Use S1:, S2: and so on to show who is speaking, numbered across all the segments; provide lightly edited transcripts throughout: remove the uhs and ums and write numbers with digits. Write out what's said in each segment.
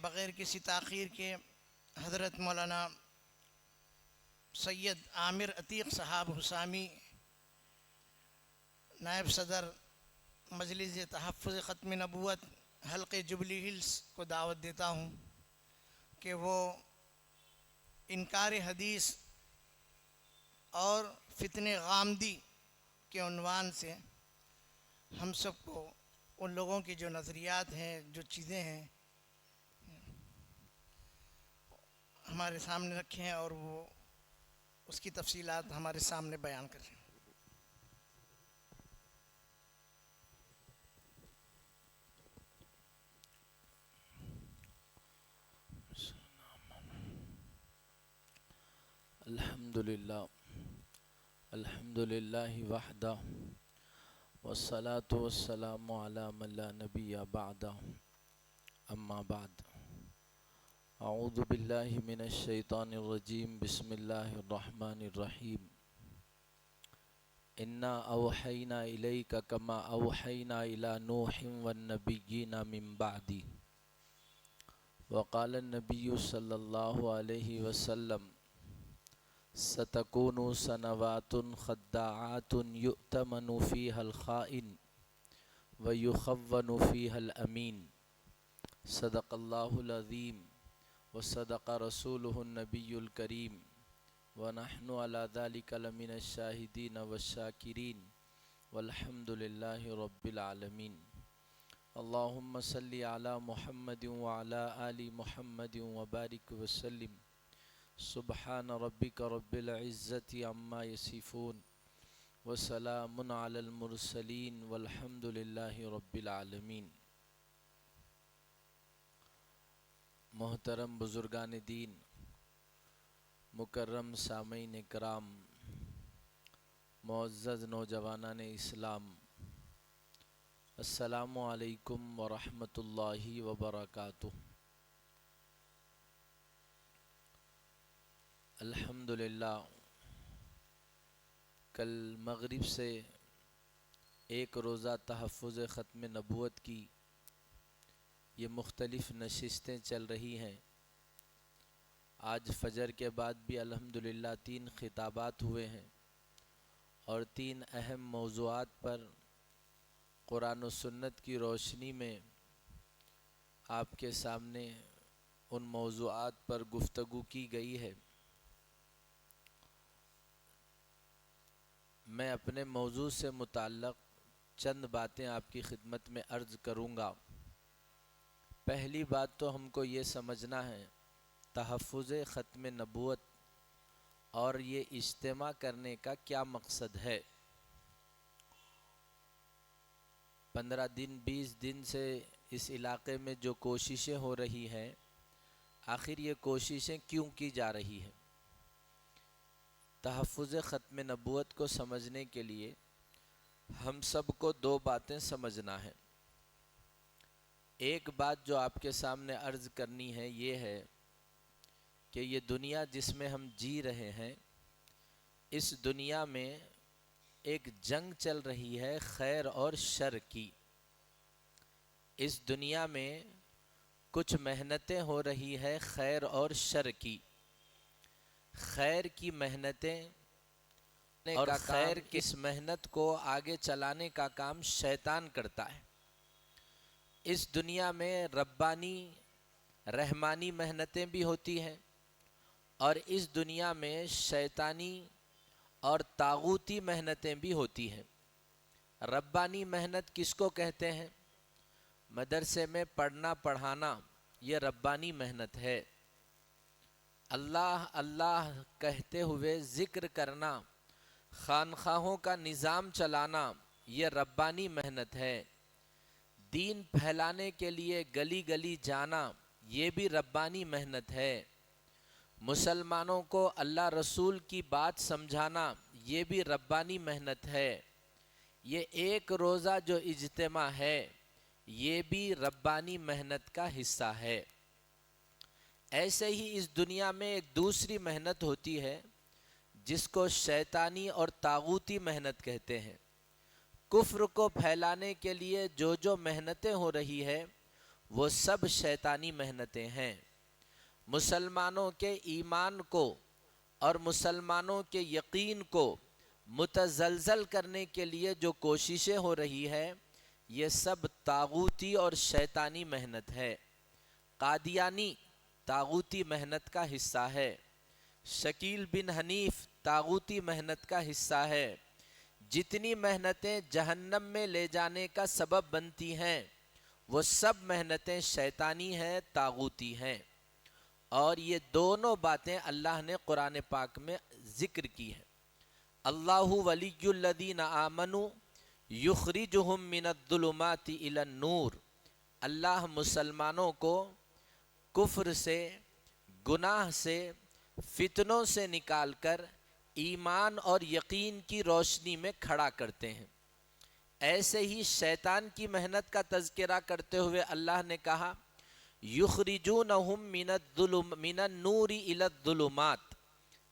S1: بغیر کسی تاخیر کے حضرت مولانا سید عامر عتیق صاحب حسامی نائب صدر مجلس تحفظ ختم نبوت حلقے جبلی ہلز کو دعوت دیتا ہوں کہ وہ انکار حدیث اور فتنہ غامدی کے عنوان سے ہم سب کو ان لوگوں کی جو نظریات ہیں، جو چیزیں ہیں، ہمارے سامنے رکھیں ہیں اور وہ اس کی تفصیلات ہمارے سامنے بیان کریں۔
S2: الحمدللہ وحدہ والصلاة والسلام علی من لا نبی بعدہ اما بعد اعوذ باللہ من الشیطان الرجیم بسم اللہ الرحمن الرحیم انا اوحینا الیک کما اوحینا الی نوح والنبیین من بعدی وقال النبی صلی اللہ علیہ وسلم ستکون سنوات خداعات یؤتمن فیہا الخائن ویخون فیہا الامین صدق اللہ العظیم وصدق رسولہ النبی الکریم ونحن علی ذلک لمن الشاہدین والشاکرین والحمد للہ رب العالمین۔ اللہم صلی علی محمد وعلی آل محمد وبارک وسلم۔ سبحان ربک رب العزت عما یصفون وسلام علی المرسلین والحمد للہ رب العالمین۔ محترم بزرگان دین، مکرم سامعین کرام، معزز نوجوانان اسلام، السلام علیکم ورحمۃ اللہ وبرکاتہ۔ الحمدللہ کل مغرب سے ایک روزہ تحفظ ختم نبوت کی یہ مختلف نشستیں چل رہی ہیں۔ آج فجر کے بعد بھی الحمدللہ 3 خطابات ہوئے ہیں اور 3 اہم موضوعات پر قرآن و سنت کی روشنی میں آپ کے سامنے ان موضوعات پر گفتگو کی گئی ہے۔ میں اپنے موضوع سے متعلق چند باتیں آپ کی خدمت میں عرض کروں گا۔ پہلی بات تو ہم کو یہ سمجھنا ہے تحفظ ختم نبوت اور یہ اجتماع کرنے کا کیا مقصد ہے۔ 15 دن 20 دن سے اس علاقے میں جو کوششیں ہو رہی ہیں، آخر یہ کوششیں کیوں کی جا رہی ہیں؟ تحفظ ختم نبوت کو سمجھنے کے لیے ہم سب کو 2 باتیں سمجھنا ہے۔ ایک بات جو آپ کے سامنے عرض کرنی ہے یہ ہے کہ یہ دنیا جس میں ہم جی رہے ہیں، اس دنیا میں ایک جنگ چل رہی ہے خیر اور شر کی۔ اس دنیا میں کچھ محنتیں ہو رہی ہے خیر اور شر کی۔ خیر کی محنتیں اور خیر کی اس محنت کو آگے چلانے کا کام شیطان کرتا ہے۔ اس دنیا میں ربانی رحمانی محنتیں بھی ہوتی ہیں اور اس دنیا میں شیطانی اور طاغوتی محنتیں بھی ہوتی ہیں۔ ربانی محنت کس کو کہتے ہیں؟ مدرسے میں پڑھنا پڑھانا یہ ربانی محنت ہے۔ اللہ اللہ کہتے ہوئے ذکر کرنا، خانخواہوں کا نظام چلانا یہ ربانی محنت ہے۔ دین پھیلانے کے لیے گلی گلی جانا یہ بھی ربانی محنت ہے۔ مسلمانوں کو اللہ رسول کی بات سمجھانا یہ بھی ربانی محنت ہے۔ یہ ایک روزہ جو اجتماع ہے یہ بھی ربانی محنت کا حصہ ہے۔ ایسے ہی اس دنیا میں ایک دوسری محنت ہوتی ہے جس کو شیطانی اور طاغوتی محنت کہتے ہیں۔ کفر کو پھیلانے کے لیے جو محنتیں ہو رہی ہے وہ سب شیطانی محنتیں ہیں۔ مسلمانوں کے ایمان کو اور مسلمانوں کے یقین کو متزلزل کرنے کے لیے جو کوششیں ہو رہی ہے، یہ سب طاغوتی اور شیطانی محنت ہے۔ قادیانی طاغوتی محنت کا حصہ ہے، شکیل بن حنیف طاغوتی محنت کا حصہ ہے۔ جتنی محنتیں جہنم میں لے جانے کا سبب بنتی ہیں، وہ سب محنتیں شیطانی ہیں، طاغوتی ہیں۔ اور یہ دونوں باتیں اللہ نے قرآن پاک میں ذکر کی ہیں۔ اللہ ولی الذین آمنوا یخرجہم من الظلمات الی النور، اللہ مسلمانوں کو کفر سے، گناہ سے، فتنوں سے نکال کر ایمان اور یقین کی روشنی میں کھڑا کرتے ہیں۔ ایسے ہی شیطان کی محنت کا تذکرہ کرتے ہوئے اللہ نے کہا یخرجونہم من النور الی الظلمات،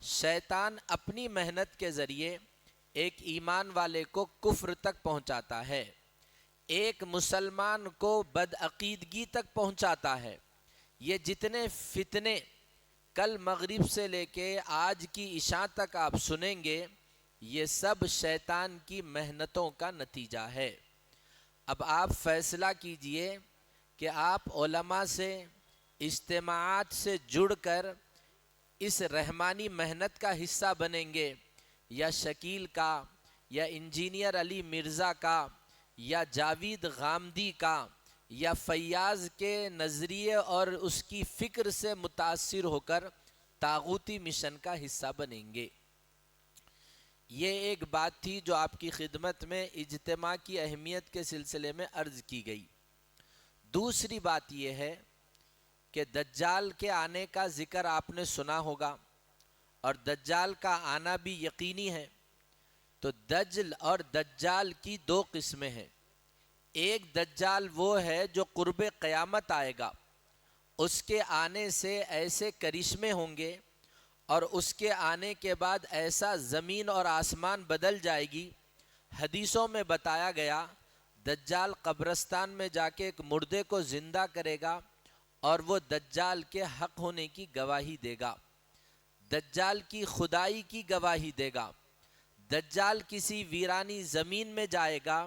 S2: شیطان اپنی محنت کے ذریعے ایک ایمان والے کو کفر تک پہنچاتا ہے، ایک مسلمان کو بدعقیدگی تک پہنچاتا ہے۔ یہ جتنے فتنے کل مغرب سے لے کے آج کی عشاء تک آپ سنیں گے، یہ سب شیطان کی محنتوں کا نتیجہ ہے۔ اب آپ فیصلہ کیجئے کہ آپ علماء سے، اجتماعات سے جڑ کر اس رحمانی محنت کا حصہ بنیں گے، یا شکیل کا، یا انجینئر علی مرزا کا، یا جاوید غامدی کا، یا فیاض کے نظریے اور اس کی فکر سے متاثر ہو کر طاغوتی مشن کا حصہ بنیں گے۔ یہ ایک بات تھی جو آپ کی خدمت میں اجتماع کی اہمیت کے سلسلے میں عرض کی گئی۔ دوسری بات یہ ہے کہ دجال کے آنے کا ذکر آپ نے سنا ہوگا، اور دجال کا آنا بھی یقینی ہے۔ تو دجل اور دجال کی دو قسمیں ہیں۔ ایک دجال وہ ہے جو قرب قیامت آئے گا، اس کے آنے سے ایسے کرشمے ہوں گے، اور اس کے آنے کے بعد ایسا زمین اور آسمان بدل جائے گی۔ حدیثوں میں بتایا گیا دجال قبرستان میں جا کے ایک مردے کو زندہ کرے گا، اور وہ دجال کے حق ہونے کی گواہی دے گا، دجال کی خدائی کی گواہی دے گا۔ دجال کسی ویرانی زمین میں جائے گا،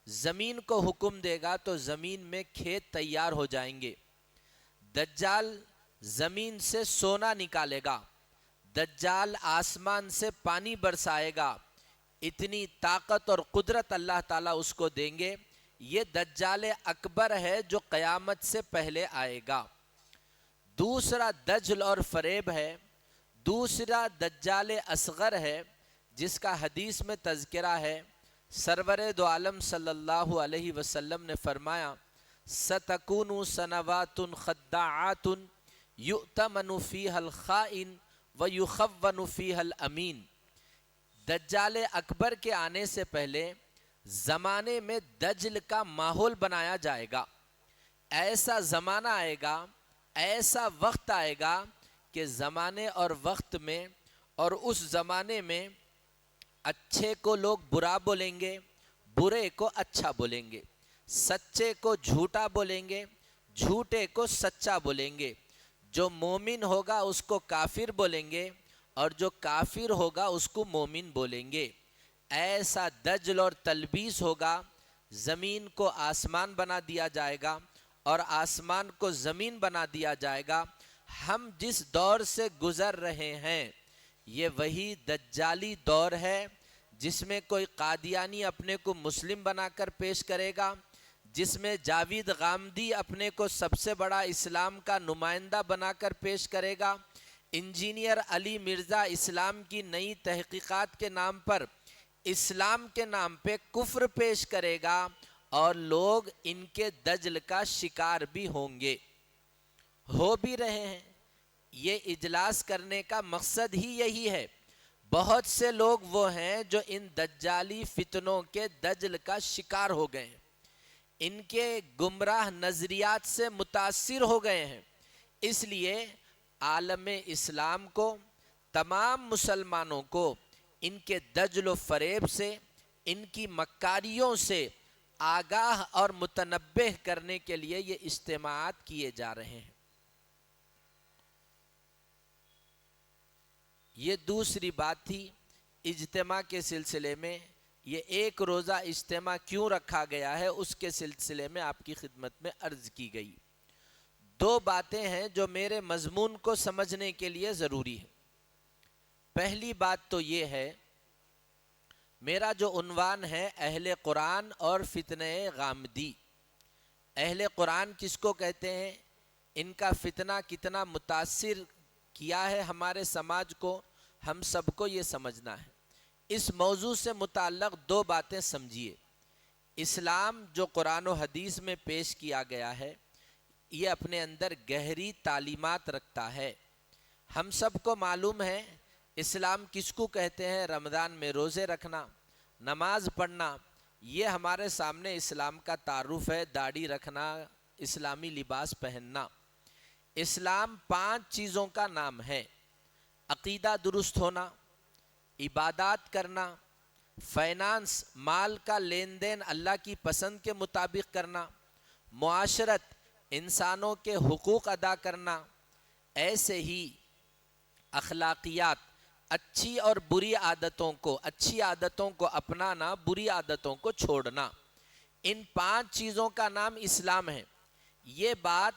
S2: زمین کو حکم دے گا تو زمین میں کھیت تیار ہو جائیں گے۔ دجال زمین سے سونا نکالے گا، دجال آسمان سے پانی برسائے گا۔ اتنی طاقت اور قدرت اللہ تعالیٰ اس کو دیں گے۔ یہ دجال اکبر ہے جو قیامت سے پہلے آئے گا۔ دوسرا دجل اور فریب ہے، دوسرا دجال اصغر ہے، جس کا حدیث میں تذکرہ ہے۔ سرور دو عالم صلی اللہ علیہ وسلم نے فرمایا سَتَكُونُ سَنَوَاتٌ خَدَّاعَاتٌ يُؤْتَمَنُ فِيهَا الْخَائِنُ وَيُخَوَّنُ فِيهَا الْأَمِينُ۔ دجال اکبر کے آنے سے پہلے زمانے میں دجل کا ماحول بنایا جائے گا۔ ایسا زمانہ آئے گا، ایسا وقت آئے گا کہ زمانے اور وقت میں اور اس زمانے میں اچھے کو لوگ برا بولیں گے، برے کو اچھا بولیں گے، سچے کو جھوٹا بولیں گے، جھوٹے کو سچا بولیں گے۔ جو مومن ہوگا اس کو کافر بولیں گے، اور جو کافر ہوگا اس کو مومن بولیں گے۔ ایسا دجل اور تلبیس ہوگا، زمین کو آسمان بنا دیا جائے گا اور آسمان کو زمین بنا دیا جائے گا۔ ہم جس دور سے گزر رہے ہیں یہ وہی دجالی دور ہے، جس میں کوئی قادیانی اپنے کو مسلم بنا کر پیش کرے گا، جس میں جاوید غامدی اپنے کو سب سے بڑا اسلام کا نمائندہ بنا کر پیش کرے گا، انجینئر علی مرزا اسلام کی نئی تحقیقات کے نام پر اسلام کے نام پہ کفر پیش کرے گا، اور لوگ ان کے دجل کا شکار بھی ہوں گے، ہو بھی رہے ہیں۔ یہ اجلاس کرنے کا مقصد ہی یہی ہے۔ بہت سے لوگ وہ ہیں جو ان دجالی فتنوں کے دجل کا شکار ہو گئے ہیں، ان کے گمراہ نظریات سے متاثر ہو گئے ہیں۔ اس لیے عالم اسلام کو، تمام مسلمانوں کو ان کے دجل و فریب سے، ان کی مکاریوں سے آگاہ اور متنبہ کرنے کے لیے یہ اجتماعات کیے جا رہے ہیں۔ یہ دوسری بات تھی اجتماع کے سلسلے میں۔ یہ ایک روزہ اجتماع کیوں رکھا گیا ہے اس کے سلسلے میں آپ کی خدمت میں عرض کی گئی۔ دو باتیں ہیں جو میرے مضمون کو سمجھنے کے لیے ضروری ہے۔ پہلی بات تو یہ ہے، میرا جو عنوان ہے اہل قرآن اور فتنہ غامدی۔ اہل قرآن کس کو کہتے ہیں، ان کا فتنہ کتنا متاثر کیا ہے ہمارے سماج کو، ہم سب کو یہ سمجھنا ہے۔ اس موضوع سے متعلق دو باتیں سمجھیے۔ اسلام جو قرآن و حدیث میں پیش کیا گیا ہے یہ اپنے اندر گہری تعلیمات رکھتا ہے۔ ہم سب کو معلوم ہے اسلام کس کو کہتے ہیں، رمضان میں روزے رکھنا، نماز پڑھنا، یہ ہمارے سامنے اسلام کا تعارف ہے، داڑھی رکھنا، اسلامی لباس پہننا۔ اسلام 5 چیزوں کا نام ہے: عقیدہ درست ہونا، عبادات کرنا، فائنانس مال کا لین دین اللہ کی پسند کے مطابق کرنا، معاشرت انسانوں کے حقوق ادا کرنا، ایسے ہی اخلاقیات اچھی اور بری عادتوں کو، اچھی عادتوں کو اپنانا، بری عادتوں کو چھوڑنا۔ ان 5 چیزوں کا نام اسلام ہے۔ یہ بات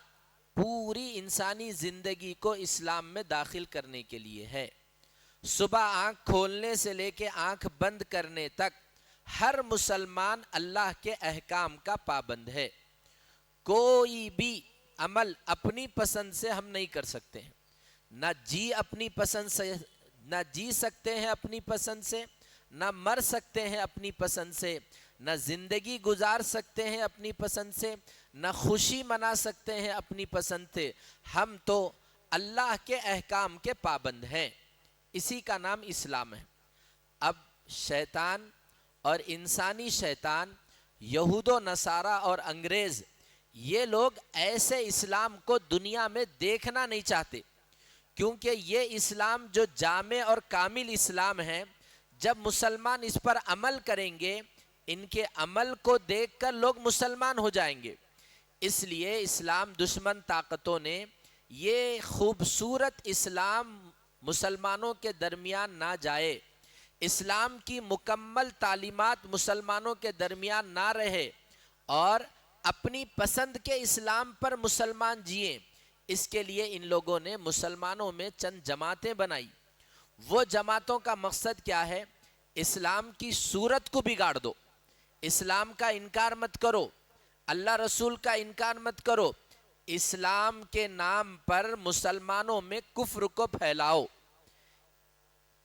S2: پوری انسانی زندگی کو اسلام میں داخل کرنے کے لیے ہے۔ صبح آنکھ کھولنے سے لے کے آنکھ بند کرنے تک ہر مسلمان اللہ کے احکام کا پابند ہے۔ کوئی بھی عمل اپنی پسند سے ہم نہیں کر سکتے ہیں، نہ اپنی پسند سے، نہ جی سکتے ہیں اپنی پسند سے، نہ مر سکتے ہیں اپنی پسند سے، نہ زندگی گزار سکتے ہیں اپنی پسند سے، نہ خوشی منا سکتے ہیں اپنی پسند سے۔ ہم تو اللہ کے احکام کے پابند ہیں، اسی کا نام اسلام ہے۔ اب شیطان اور انسانی شیطان، یہود و نصارہ اور انگریز، یہ لوگ ایسے اسلام کو دنیا میں دیکھنا نہیں چاہتے، کیونکہ یہ اسلام جو جامع اور کامل اسلام ہے، جب مسلمان اس پر عمل کریں گے، ان کے عمل کو دیکھ کر لوگ مسلمان ہو جائیں گے۔ اس لیے اسلام دشمن طاقتوں نے یہ خوبصورت اسلام مسلمانوں کے درمیان نہ جائے، اسلام کی مکمل تعلیمات مسلمانوں کے درمیان نہ رہے اور اپنی پسند کے اسلام پر مسلمان جئیں، اس کے لیے ان لوگوں نے مسلمانوں میں چند جماعتیں بنائی۔ وہ جماعتوں کا مقصد کیا ہے؟ اسلام کی صورت کو بگاڑ دو، اسلام کا انکار مت کرو، اللہ رسول کا انکار مت کرو، اسلام کے نام پر مسلمانوں میں کفر کو پھیلاؤ۔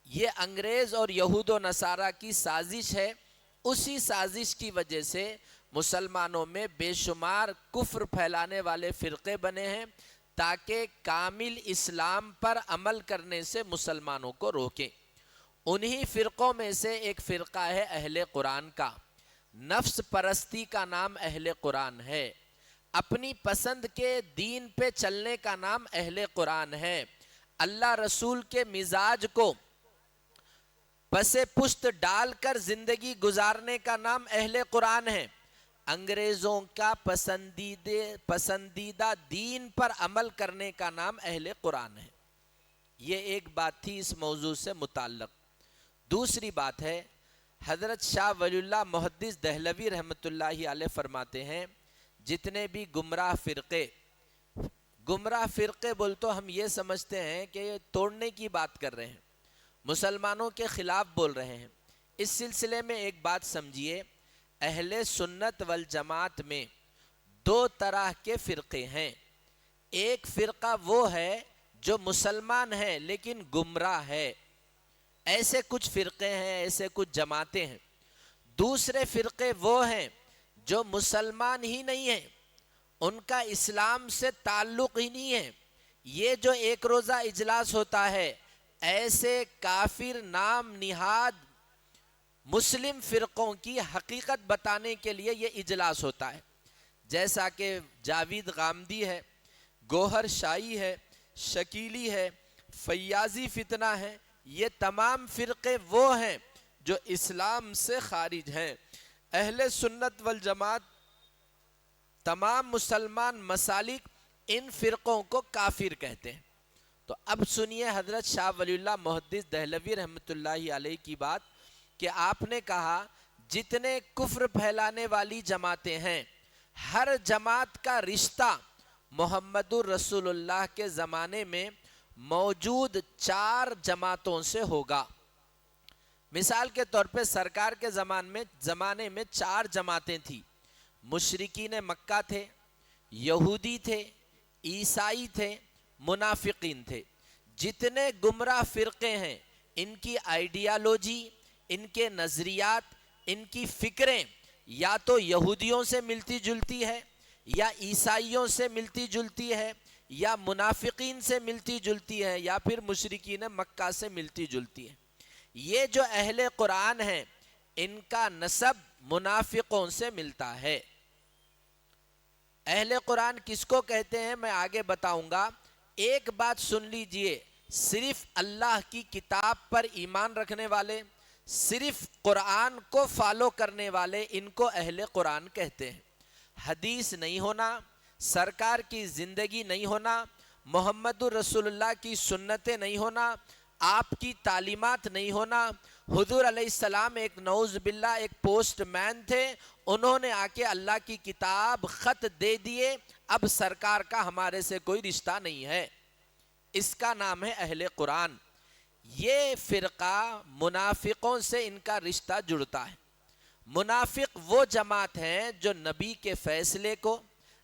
S2: یہ انگریز اور یہود و نصارہ کی سازش ہے۔ اسی سازش کی وجہ سے مسلمانوں میں بے شمار کفر پھیلانے والے فرقے بنے ہیں، تاکہ کامل اسلام پر عمل کرنے سے مسلمانوں کو روکیں۔ انہی فرقوں میں سے ایک فرقہ ہے اہل قرآن کا۔ نفس پرستی کا نام اہل قرآن ہے، اپنی پسند کے دین پہ چلنے کا نام اہل قرآن ہے، اللہ رسول کے مزاج کو پس پشت ڈال کر زندگی گزارنے کا نام اہل قرآن ہے، انگریزوں کا پسندیدہ دین پر عمل کرنے کا نام اہل قرآن ہے۔ یہ ایک بات تھی اس موضوع سے متعلق۔ دوسری بات ہے، حضرت شاہ ولی اللہ محدث دہلوی رحمۃ اللہ علیہ فرماتے ہیں، جتنے بھی گمراہ فرقے بول تو ہم یہ سمجھتے ہیں کہ یہ توڑنے کی بات کر رہے ہیں، مسلمانوں کے خلاف بول رہے ہیں۔ اس سلسلے میں ایک بات سمجھیے، اہل سنت والجماعت میں 2 طرح کے فرقے ہیں۔ ایک فرقہ وہ ہے جو مسلمان ہے لیکن گمراہ ہے، ایسے کچھ فرقے ہیں، ایسے کچھ جماعتیں ہیں۔ دوسرے فرقے وہ ہیں جو مسلمان ہی نہیں ہیں، ان کا اسلام سے تعلق ہی نہیں ہے۔ یہ جو ایک روزہ اجلاس ہوتا ہے، ایسے کافر نام نہاد مسلم فرقوں کی حقیقت بتانے کے لیے یہ اجلاس ہوتا ہے، جیسا کہ جاوید غامدی ہے، گوہر شاہی ہے، شکیلی ہے، فیاضی فتنہ ہے۔ یہ تمام فرقے وہ ہیں جو اسلام سے خارج ہیں۔ اہل سنت والجماعت تمام مسلمان مسالک ان فرقوں کو کافر کہتے ہیں۔ تو اب سنیے حضرت شاہ ولی اللہ محدث دہلوی رحمۃ اللہ علیہ کی بات کہ آپ نے کہا جتنے کفر پھیلانے والی جماعتیں ہیں ہر جماعت کا رشتہ محمد الرسول اللہ کے زمانے میں موجود 4 جماعتوں سے ہوگا۔ مثال کے طور پہ سرکار کے زمانے میں 4 جماعتیں تھیں۔ مشرکین مکہ تھے، یہودی تھے، عیسائی تھے، منافقین تھے۔ جتنے گمراہ فرقے ہیں ان کی آئیڈیالوجی، ان کے نظریات، ان کی فکریں یا تو یہودیوں سے ملتی جلتی ہے، یا عیسائیوں سے ملتی جلتی ہے، یا منافقین سے ملتی جلتی ہے، یا پھر مشرکین مکہ سے ملتی جلتی ہے۔ یہ جو اہل قرآن ہیں ان کا نسب منافقوں سے ملتا ہے۔ اہل قرآن کس کو کہتے ہیں میں آگے بتاؤں گا۔ ایک بات سن لیجئے، صرف اللہ کی کتاب پر ایمان رکھنے والے، صرف قرآن کو فالو کرنے والے، ان کو اہل قرآن کہتے ہیں۔ حدیث نہیں ہونا، سرکار کی زندگی نہیں ہونا، محمد الرسول اللہ کی سنتیں نہیں ہونا، آپ کی تعلیمات نہیں ہونا۔ حضور علیہ السلام ایک نعوذ باللہ ایک پوسٹ مین تھے، انہوں نے آ کے اللہ کی کتاب خط دے دیے، اب سرکار کا ہمارے سے کوئی رشتہ نہیں ہے۔ اس کا نام ہے اہل قرآن۔ یہ فرقہ منافقوں سے ان کا رشتہ جڑتا ہے۔ منافق وہ جماعت ہیں جو نبی کے فیصلے کو،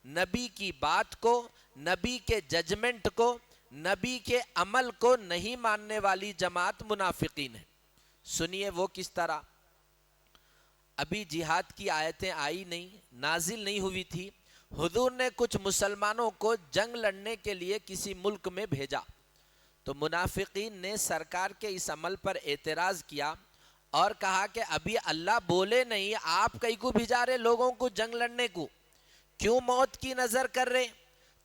S2: نبی کی بات کو، نبی کے ججمنٹ کو، نبی کے عمل کو نہیں ماننے والی جماعت منافقین ہے۔ سنیے وہ کس طرح۔ ابھی جہاد کی آیتیں آئی نہیں، نازل نہیں ہوئی تھی، حضور نے کچھ مسلمانوں کو جنگ لڑنے کے لیے کسی ملک میں بھیجا، تو منافقین نے سرکار کے اس عمل پر اعتراض کیا اور کہا کہ ابھی اللہ بولے نہیں، آپ کئی کو بھیجا رہے لوگوں کو جنگ لڑنے کو، کیوں موت کی نظر کر رہے؟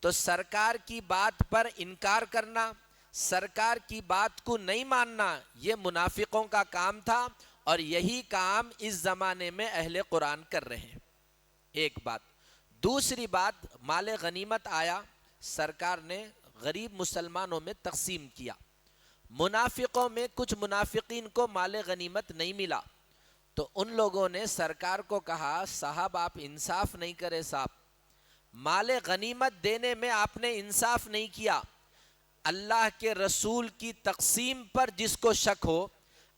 S2: تو سرکار کی بات پر انکار کرنا، سرکار کی بات کو نہیں ماننا، یہ منافقوں کا کام تھا، اور یہی کام اس زمانے میں اہل قرآن کر رہے ہیں۔ ایک بات۔ دوسری بات، مال غنیمت آیا، سرکار نے غریب مسلمانوں میں تقسیم کیا۔ منافقوں میں کچھ منافقین کو مال غنیمت نہیں ملا، تو ان لوگوں نے سرکار کو کہا صاحب آپ انصاف نہیں کرے، صاحب مال غنیمت دینے میں آپ نے انصاف نہیں کیا۔ اللہ کے رسول کی تقسیم پر جس کو شک ہو،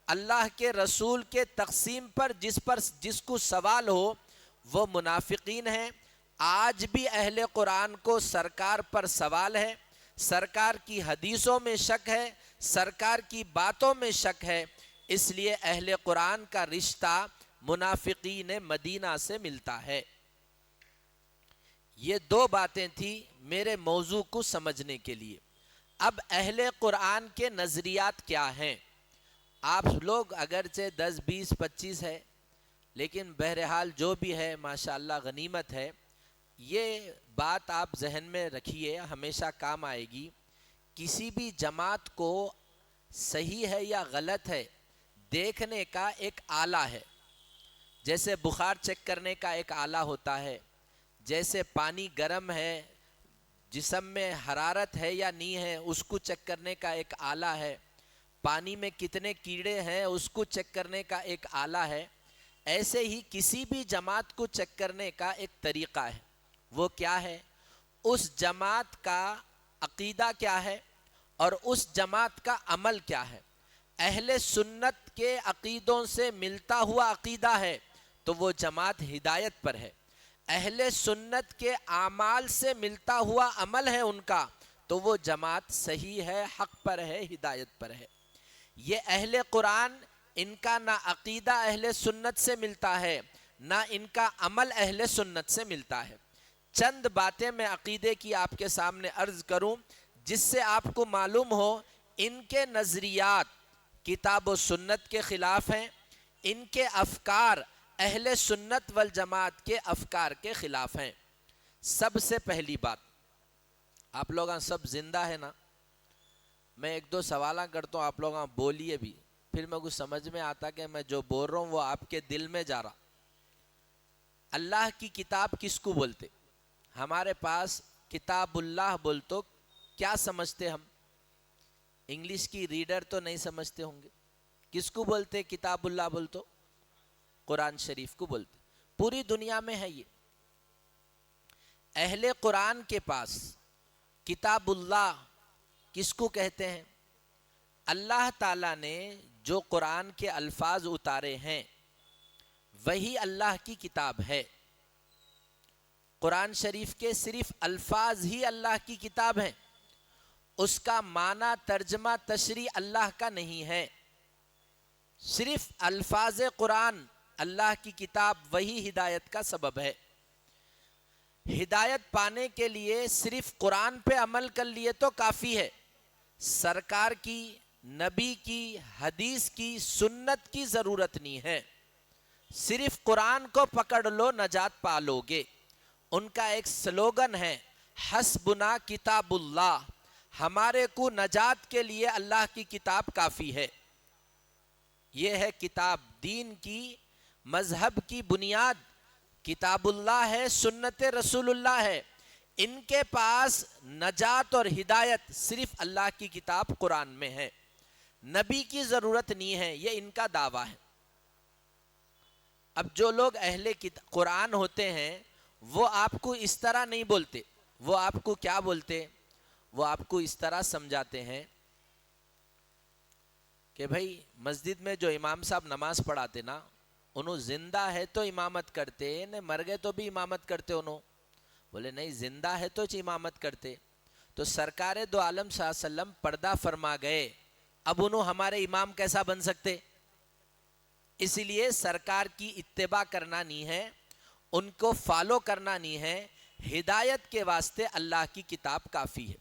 S2: اللہ کے رسول کے تقسیم پر جس کو سوال ہو، وہ منافقین ہیں۔ آج بھی اہل قرآن کو سرکار پر سوال ہے، سرکار کی حدیثوں میں شک ہے، سرکار کی باتوں میں شک ہے، اس لیے اہل قرآن کا رشتہ منافقین مدینہ سے ملتا ہے۔ یہ 2 باتیں تھیں میرے موضوع کو سمجھنے کے لیے۔ اب اہل قرآن کے نظریات کیا ہیں؟ آپ لوگ اگرچہ 10 20 25 ہے، لیکن بہرحال جو بھی ہے ماشاءاللہ غنیمت ہے۔ یہ بات آپ ذہن میں رکھیے، ہمیشہ کام آئے گی۔ کسی بھی جماعت کو صحیح ہے یا غلط ہے دیکھنے کا ایک آلہ ہے، جیسے بخار چیک کرنے کا ایک آلہ ہوتا ہے، جیسے پانی گرم ہے، جسم میں حرارت ہے یا نہیں ہے اس کو چیک کرنے کا ایک آلہ ہے، پانی میں کتنے کیڑے ہیں اس کو چیک کرنے کا ایک آلہ ہے۔ ایسے ہی کسی بھی جماعت کو چیک کرنے کا ایک طریقہ ہے۔ وہ کیا ہے؟ اس جماعت کا عقیدہ کیا ہے اور اس جماعت کا عمل کیا ہے۔ اہل سنت کے عقیدوں سے ملتا ہوا عقیدہ ہے تو وہ جماعت ہدایت پر ہے۔ اہل سنت کے اعمال سے ملتا ہوا عمل ہے ان کا تو وہ جماعت صحیح ہے، حق پر ہے، ہدایت پر ہے۔ یہ اہل قرآن، ان کا نہ عقیدہ اہل سنت سے ملتا ہے نہ ان کا عمل اہل سنت سے ملتا ہے۔ چند باتیں میں عقیدے کی آپ کے سامنے عرض کروں جس سے آپ کو معلوم ہو ان کے نظریات کتاب و سنت کے خلاف ہیں، ان کے افکار اہل سنت والجماعت کے افکار کے خلاف ہیں۔ سب سے پہلی بات، آپ لوگاں سب زندہ ہے نا؟ میں 1 2 سوالاں کرتا ہوں، آپ لوگاں بولیے بھی، پھر میں کچھ سمجھ میں آتا کہ میں جو بول رہا ہوں وہ آپ کے دل میں جا رہا۔ اللہ کی کتاب کس کو بولتے؟ ہمارے پاس کتاب اللہ بول تو کیا سمجھتے ہم؟ انگلش کی ریڈر تو نہیں سمجھتے ہوں گے. کس کو بولتے کتاب اللہ بول تو؟ قرآن شریف کو بولتے. پوری دنیا میں ہے یہ. اہل قرآن کے پاس کتاب اللہ کس کو کہتے ہیں؟ اللہ تعالیٰ نے جو قرآن کے الفاظ اتارے ہیں وہی اللہ کی کتاب ہے. قرآن شریف کے صرف الفاظ ہی اللہ کی کتاب ہیں. اس کا معنی ترجمہ تشریح اللہ کا نہیں ہے. صرف الفاظ قرآن اللہ کی کتاب وہی ہدایت کا سبب ہے. ہدایت پانے کے لیے صرف قرآن پہ عمل کر لیے تو کافی ہے. سرکار کی، نبی کی، حدیث کی، سنت کی ضرورت نہیں ہے. صرف قرآن کو پکڑ لو نجات پا لو گے. ان کا ایک سلوگن ہے حسبنا کتاب اللہ، ہمارے کو نجات کے لیے اللہ کی کتاب کافی ہے. یہ ہے کتاب، دین کی، مذہب کی بنیاد کتاب اللہ ہے، سنت رسول اللہ ہے. ان کے پاس نجات اور ہدایت صرف اللہ کی کتاب قرآن میں ہے، نبی کی ضرورت نہیں ہے. یہ ان کا دعویٰ ہے. اب جو لوگ اہل قرآن ہوتے ہیں وہ آپ کو اس طرح نہیں بولتے. وہ آپ کو کیا بولتے؟ وہ آپ کو اس طرح سمجھاتے ہیں کہ بھائی مسجد میں جو امام صاحب نماز پڑھاتے نا، انہوں زندہ ہے تو امامت کرتے، نہیں مر گئے تو بھی امامت کرتے. انہوں بولے نہیں، زندہ ہے تو امامت کرتے. تو سرکار دو عالم صلی اللہ علیہ وسلم پردہ فرما گئے، اب انہوں ہمارے امام کیسا بن سکتے؟ اس لیے سرکار کی اتباع کرنا نہیں ہے، ان کو فالو کرنا نہیں ہے. ہدایت کے واسطے اللہ کی کتاب کافی ہے.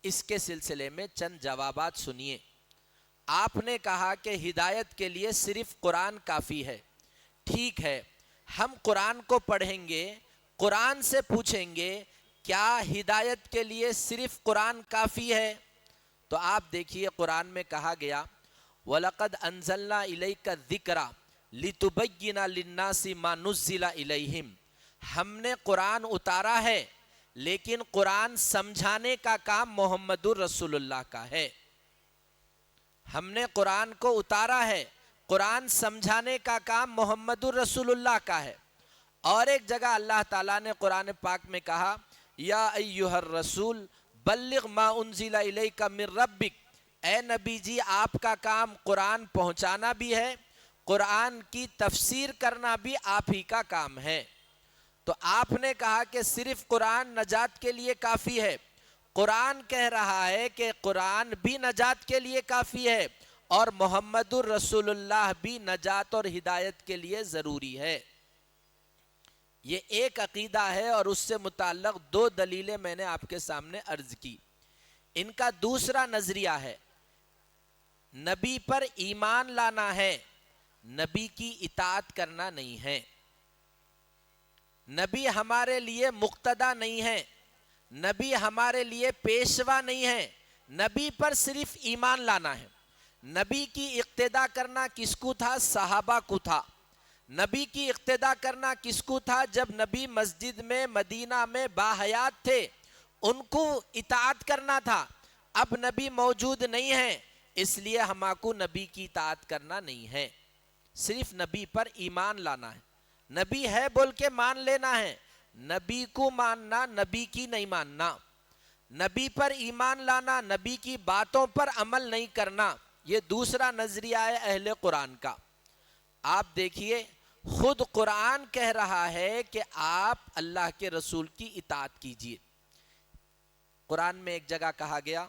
S2: اس کے سلسلے میں چند جوابات سنیے. آپ نے کہا کہ ہدایت کے لیے صرف قرآن کافی ہے. ٹھیک ہے، ہم قرآن کو پڑھیں گے، قرآن سے پوچھیں گے کیا ہدایت کے لیے صرف قرآن کافی ہے؟ تو آپ دیکھیے قرآن میں کہا گیا وَلَقَدْ أَنزَلْنَا إِلَيْكَ الذِّكْرَ لِتُبَيِّنَ لِلنَّاسِ مَا نُزِّلَ إِلَيْهِمْ. ہم نے قرآن اتارا ہے لیکن قرآن سمجھانے کا کام محمد الرسول اللہ کا ہے. ہم نے قرآن کو اتارا ہے، قرآن سمجھانے کا کام محمد الرسول اللہ کا ہے. اور ایک جگہ اللہ تعالیٰ نے قرآن پاک میں کہا یا ایہا الرسول بلغ ما انزل الیک من ربک. اے نبی جی، آپ کا کام قرآن پہنچانا بھی ہے، قرآن کی تفسیر کرنا بھی آپ ہی کا کام ہے. تو آپ نے کہا کہ صرف قرآن نجات کے لیے کافی ہے. قرآن کہہ رہا ہے کہ قرآن بھی نجات کے لیے کافی ہے اور محمد الرسول اللہ بھی نجات اور ہدایت کے لیے ضروری ہے. یہ ایک عقیدہ ہے اور اس سے متعلق دو دلیلیں میں نے آپ کے سامنے عرض کی. ان کا دوسرا نظریہ ہے نبی پر ایمان لانا ہے، نبی کی اطاعت کرنا نہیں ہے. نبی ہمارے لیے مقتدا نہیں ہے، نبی ہمارے لیے پیشوا نہیں ہے، نبی پر صرف ایمان لانا ہے. نبی کی اقتدا کرنا کس کو تھا؟ صحابہ کو تھا. نبی کی اقتدا کرنا کس کو تھا؟ جب نبی مسجد میں مدینہ میں باحیات تھے ان کو اطاعت کرنا تھا. اب نبی موجود نہیں ہے اس لیے ہما کو نبی کی اطاعت کرنا نہیں ہے، صرف نبی پر ایمان لانا ہے. نبی ہے بول کے مان لینا ہے، نبی کو ماننا، نبی کی نہیں ماننا. نبی پر ایمان لانا، نبی کی باتوں پر عمل نہیں کرنا. یہ دوسرا نظریہ ہے اہل قرآن کا. آپ دیکھیے خود قرآن کہہ رہا ہے کہ آپ اللہ کے رسول کی اطاعت کیجیے. قرآن میں ایک جگہ کہا گیا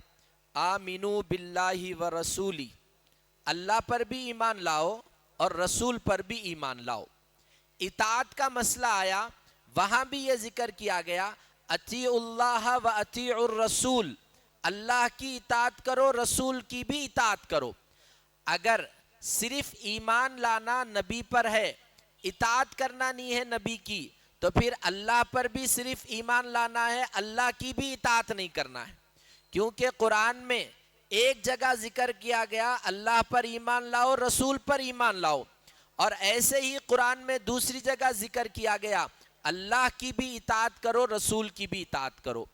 S2: آمینو باللہ و رسولی، اللہ پر بھی ایمان لاؤ اور رسول پر بھی ایمان لاؤ. اطاعت کا مسئلہ آیا، وہاں بھی یہ ذکر کیا گیا اطیعوا اللہ و اطیعوا الرسول، اللہ کی اطاعت کرو، رسول کی بھی اطاعت کرو. اگر صرف ایمان لانا نبی پر ہے، اطاعت کرنا نہیں ہے نبی کی، تو پھر اللہ پر بھی صرف ایمان لانا ہے، اللہ کی بھی اطاعت نہیں کرنا ہے. کیونکہ قرآن میں ایک جگہ ذکر کیا گیا اللہ پر ایمان لاؤ، رسول پر ایمان لاؤ، اور ایسے ہی قرآن میں دوسری جگہ ذکر کیا گیا اللہ کی بھی اطاعت کرو، رسول کی بھی اطاعت کرو۔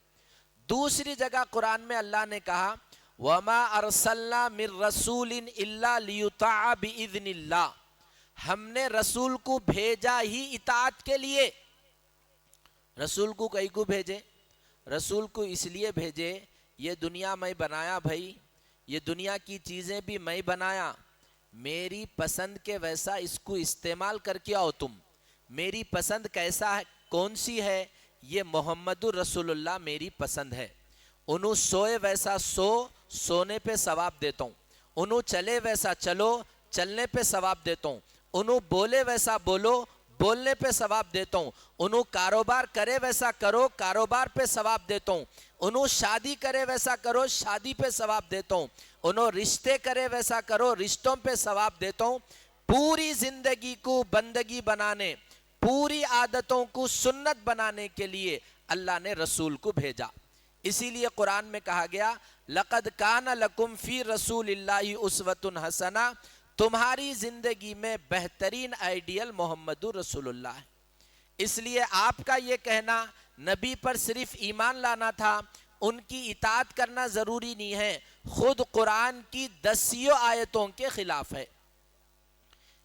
S2: دوسری جگہ قرآن میں اللہ نے کہا وَمَا أَرْسَلْنَا مِن رَّسُولٍ إِلَّا لِيُطَاعَ بِإِذْنِ اللَّهِ، ہم نے رسول کو بھیجا ہی اطاعت کے لیے۔ رسول کو کئی کو بھیجے؟ رسول کو اس لیے بھیجے یہ دنیا میں بنایا بھائی، یہ دنیا کی چیزیں بھی میں بنایا، میری پسند کے ویسا اس کو استعمال کر کے آؤ تم، میری پسند کیسا ہے، کون سی ہے؟ یہ محمد الرسول اللہ میری پسند ہے۔ انہوں سوئے ویسا سونے پہ ثواب دیتا ہوں، انہوں چلے ویسا چلو، چلنے پہ ثواب دیتا ہوں، انہوں بولے ویسا بولو، بولنے پہ ثواب دیتا ہوں، انہوں کاروبار کرے ویسا کرو، کاروبار پہ ثواب دیتا ہوں، انہوں شادی کرے ویسا کرو، شادی پہ ثواب دیتا ہوں، انہوں رشتے کرے ویسا کرو، رشتوں پہ ثواب دیتا ہوں۔ پوری زندگی کو بندگی بنانے، پوری عادتوں کو سنت بنانے کے لیے اللہ نے رسول کو بھیجا۔ اسی لیے قرآن میں کہا گیا لَقَدْ كَانَ لَكُمْ فِي رَسُولِ اللَّهِ أُسْوَةٌ حَسَنَةٌ، تمہاری زندگی میں بہترین آئیڈیل محمد رسول اللہ ہے۔ اس لیے آپ کا یہ کہنا نبی پر صرف ایمان لانا تھا، ان کی اطاعت کرنا ضروری نہیں ہے، خود قرآن کی 10 آیتوں کے خلاف ہے۔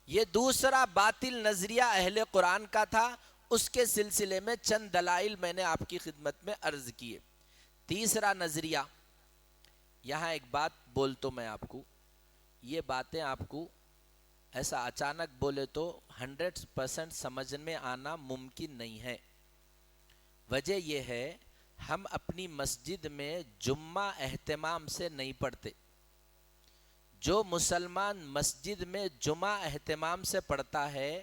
S2: یہ دوسرا باطل نظریہ اہل قرآن کا تھا، اس کے سلسلے میں چند دلائل میں نے آپ کی خدمت میں عرض کیے۔ تیسرا نظریہ، یہاں ایک بات بولتا ہوں میں آپ کو، یہ باتیں آپ کو ایسا اچانک بولے تو 100% سمجھ میں آنا ممکن نہیں ہے۔ وجہ یہ ہے ہم اپنی مسجد میں جمعہ اہتمام سے نہیں پڑھتے۔ جو مسلمان مسجد میں جمعہ اہتمام سے پڑھتا ہے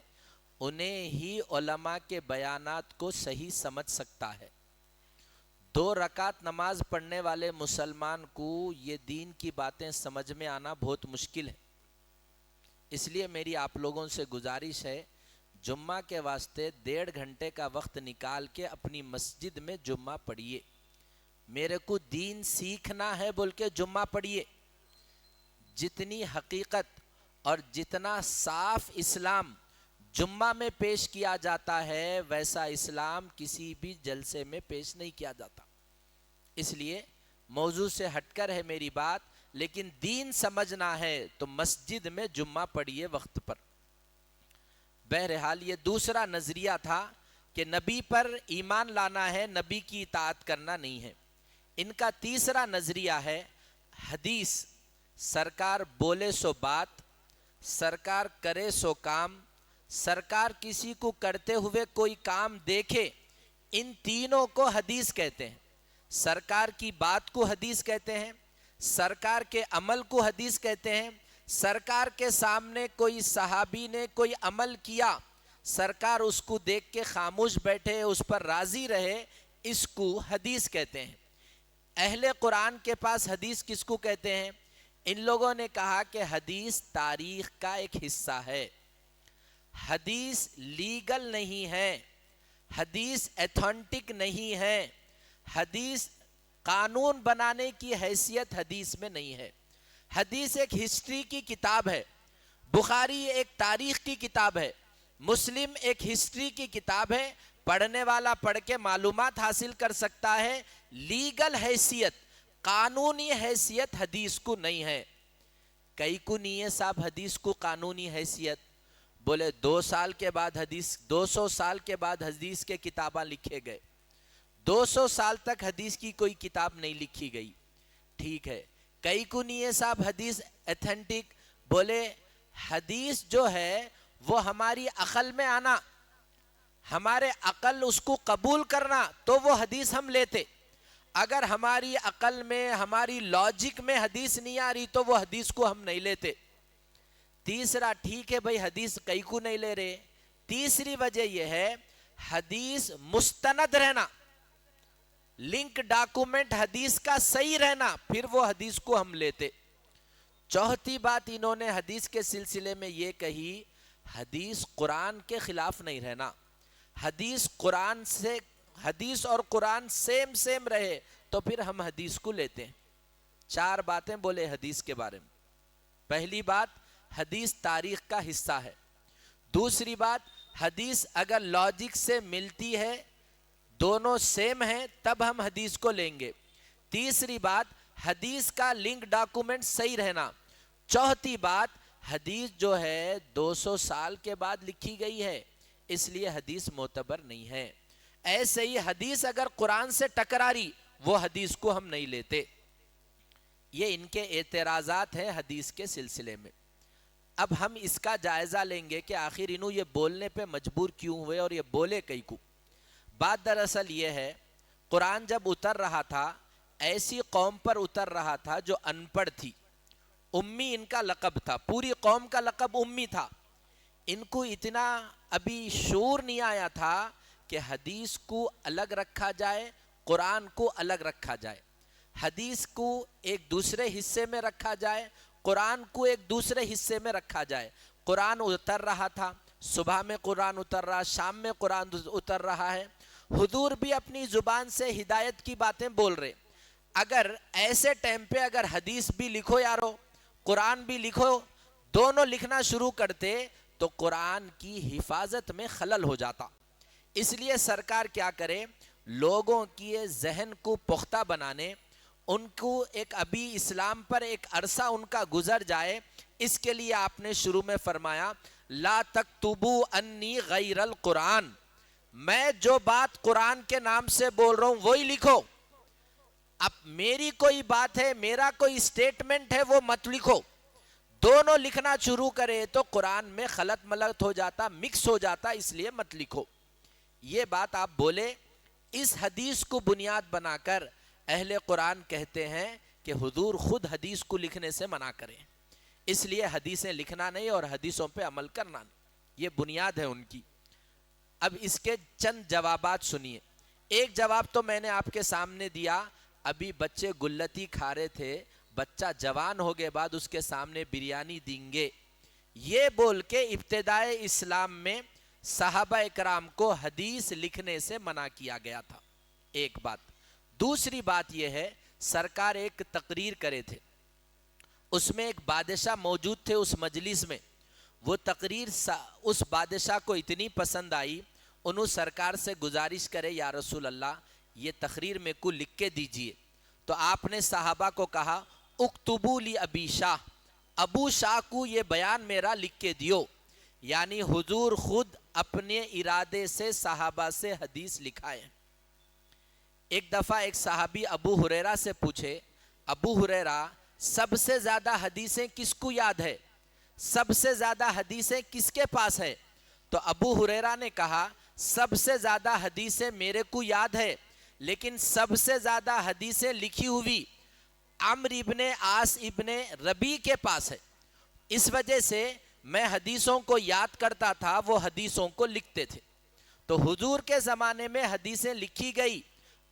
S2: انہیں ہی علماء کے بیانات کو صحیح سمجھ سکتا ہے۔ 2 رکعت نماز پڑھنے والے مسلمان کو یہ دین کی باتیں سمجھ میں آنا بہت مشکل ہے۔ اس لیے میری آپ لوگوں سے گزارش ہے جمعہ کے واسطے 1.5 گھنٹے کا وقت نکال کے اپنی مسجد میں جمعہ پڑھیے۔ میرے کو دین سیکھنا ہے بول کے جمعہ پڑھیے۔ جتنی حقیقت اور جتنا صاف اسلام جمعہ میں پیش کیا جاتا ہے ویسا اسلام کسی بھی جلسے میں پیش نہیں کیا جاتا۔ اس لیے موضوع سے ہٹ کر ہے میری بات، لیکن دین سمجھنا ہے تو مسجد میں جمعہ پڑھیے وقت پر۔ بہرحال یہ دوسرا نظریہ تھا کہ نبی پر ایمان لانا ہے، نبی کی اطاعت کرنا نہیں ہے۔ ان کا تیسرا نظریہ ہے حدیث، سرکار بولے سو بات، سرکار کرے سو کام، سرکار کسی کو کرتے ہوئے کوئی کام دیکھے، ان تینوں کو حدیث کہتے ہیں۔ سرکار کی بات کو حدیث کہتے ہیں، سرکار کے عمل کو حدیث کہتے ہیں، سرکار کے سامنے کوئی صحابی نے کوئی عمل کیا، سرکار اس کو دیکھ کے خاموش بیٹھے، اس پر راضی رہے، اس کو حدیث کہتے ہیں۔ اہل قرآن کے پاس حدیث کس کو کہتے ہیں؟ ان لوگوں نے کہا کہ حدیث تاریخ کا ایک حصہ ہے، حدیث لیگل نہیں ہے، حدیث ایتھنٹک نہیں ہے، حدیث قانون بنانے کی حیثیت حدیث میں نہیں ہے۔ حدیث ایک ہسٹری کی کتاب ہے، بخاری ایک تاریخ کی کتاب ہے، مسلم ایک ہسٹری کی کتاب ہے، پڑھنے والا پڑھ کے معلومات حاصل کر سکتا ہے۔ لیگل حیثیت، قانونی حیثیت حدیث کو نہیں ہے۔ کئی کو نہیں ہے صاحب حدیث کو قانونی حیثیت، بولے 2 سال کے بعد حدیث، 200 سال کے بعد حدیث کے کتاباں لکھے گئے، 200 سال تک حدیث کی کوئی کتاب نہیں لکھی گئی، ٹھیک ہے۔ کئی کو نہیں ہے صاحب حدیث ایتھنٹک، بولے حدیث جو ہے وہ ہماری عقل میں آنا، ہمارے عقل اس کو قبول کرنا تو وہ حدیث ہم لیتے، اگر ہماری عقل میں ہماری لاجک میں حدیث نہیں آ رہی تو وہ حدیث کو ہم نہیں لیتے۔ تیسرا، ٹھیک ہے بھائی حدیث کئی کو نہیں لے رہے، تیسری وجہ یہ ہے حدیث مستند رہنا، لنک ڈاکومنٹ حدیث کا صحیح رہنا، پھر وہ حدیث کو ہم لیتے۔ چوتھی بات انہوں نے حدیث کے سلسلے میں یہ کہی، حدیث قرآن کے خلاف نہیں رہنا، حدیث قرآن سے، حدیث اور قرآن سیم رہے تو پھر ہم حدیث کو لیتے ہیں۔ 4 باتیں بولے حدیث کے بارے میں۔ پہلی بات، حدیث تاریخ کا حصہ ہے۔ دوسری بات حدیث اگر لاجک سے ملتی ہے دونوں سیم ہیں تب ہم حدیث کو لیں گے. تیسری بات حدیث کا لنک ڈاکومنٹ صحیح رہنا. چوتھی بات حدیث جو ہے 200 سال کے بعد لکھی گئی ہے اس لیے حدیث معتبر نہیں ہے. ایسے ہی حدیث اگر قرآن سے ٹکراری وہ حدیث کو ہم نہیں لیتے. یہ ان کے اعتراضات ہیں حدیث کے سلسلے میں. اب ہم اس کا جائزہ لیں گے کہ آخر انہوں یہ بولنے پہ مجبور کیوں ہوئے اور یہ بولے کئی کو. بات دراصل یہ ہے قرآن جب اتر رہا تھا ایسی قوم پر اتر رہا تھا جو ان پڑھ تھی. امی ان کا لقب تھا, پوری قوم کا لقب امی تھا. ان کو اتنا ابھی شعور نہیں آیا تھا کہ حدیث کو الگ رکھا جائے قرآن کو الگ رکھا جائے, حدیث کو ایک دوسرے حصے میں رکھا جائے قرآن کو ایک دوسرے حصے میں رکھا جائے. قرآن اتر رہا تھا, صبح میں قرآن اتر رہا, شام میں قرآن اتر رہا ہے. حضور بھی اپنی زبان سے ہدایت کی باتیں بول رہے. اگر ایسے ٹائم پہ اگر حدیث بھی لکھو یارو قرآن بھی لکھو, دونوں لکھنا شروع کرتے تو قرآن کی حفاظت میں خلل ہو جاتا. اس لیے سرکار کیا کرے, لوگوں کی ذہن کو پختہ بنانے, ان کو ایک ابھی اسلام پر ایک عرصہ ان کا گزر جائے, اس کے لیے آپ نے شروع میں فرمایا لا تکتبو انی غیر القرآن, میں جو بات قرآن کے نام سے بول رہا ہوں وہی لکھو. اب میری کوئی بات ہے میرا کوئی سٹیٹمنٹ ہے وہ مت لکھو. دونوں لکھنا شروع کرے تو قرآن میں خلط ملط ہو جاتا, مکس ہو جاتا, اس لیے مت لکھو. یہ بات آپ بولے. اس حدیث کو بنیاد بنا کر اہل قرآن کہتے ہیں کہ حضور خود حدیث کو لکھنے سے منع کریں, اس لیے حدیثیں لکھنا نہیں اور حدیثوں پہ عمل کرنا نہیں. یہ بنیاد ہے ان کی. اب اس کے چند جوابات سنیے. ایک جواب تو میں نے آپ کے سامنے دیا, ابھی بچے گلتی کھا رہے تھے, بچہ جوان ہوگے بعد اس کے سامنے بریانی دیں گے, یہ بول کے ابتدائے اسلام میں صحابہ اکرام کو حدیث لکھنے سے منع کیا گیا تھا. ایک بات. دوسری بات یہ ہے سرکار ایک تقریر کرے تھے, اس میں ایک بادشاہ موجود تھے اس مجلس میں. وہ تقریر اس بادشاہ کو اتنی پسند آئی, انہوں سرکار سے گزارش کرے یا رسول اللہ یہ تقریر میں کو لکھ کے دیجئے. تو آپ نے صحابہ کو کہا اکتبو لی ابی شاہ, ابو شاہ کو یہ بیان میرا لکھ کے دیو. یعنی حضور خود اپنے ارادے سے صحابہ سے حدیث لکھائے. ایک دفعہ ایک صحابی ابو ہریرہ سے پوچھے, ابو ہریرہ سب سے زیادہ حدیثیں کس کو یاد ہے, سب سے زیادہ حدیثیں کس کے پاس ہے؟ تو ابو ہریرہ نے کہا سب سے زیادہ حدیثیں میرے کو یاد ہے, لیکن سب سے زیادہ حدیثیں لکھی ہوئی عمرو ابن عاص ابن ربیع کے پاس ہے. اس وجہ سے میں حدیثوں کو یاد کرتا تھا, وہ حدیثوں کو لکھتے تھے. تو حضور کے زمانے میں حدیثیں لکھی گئی,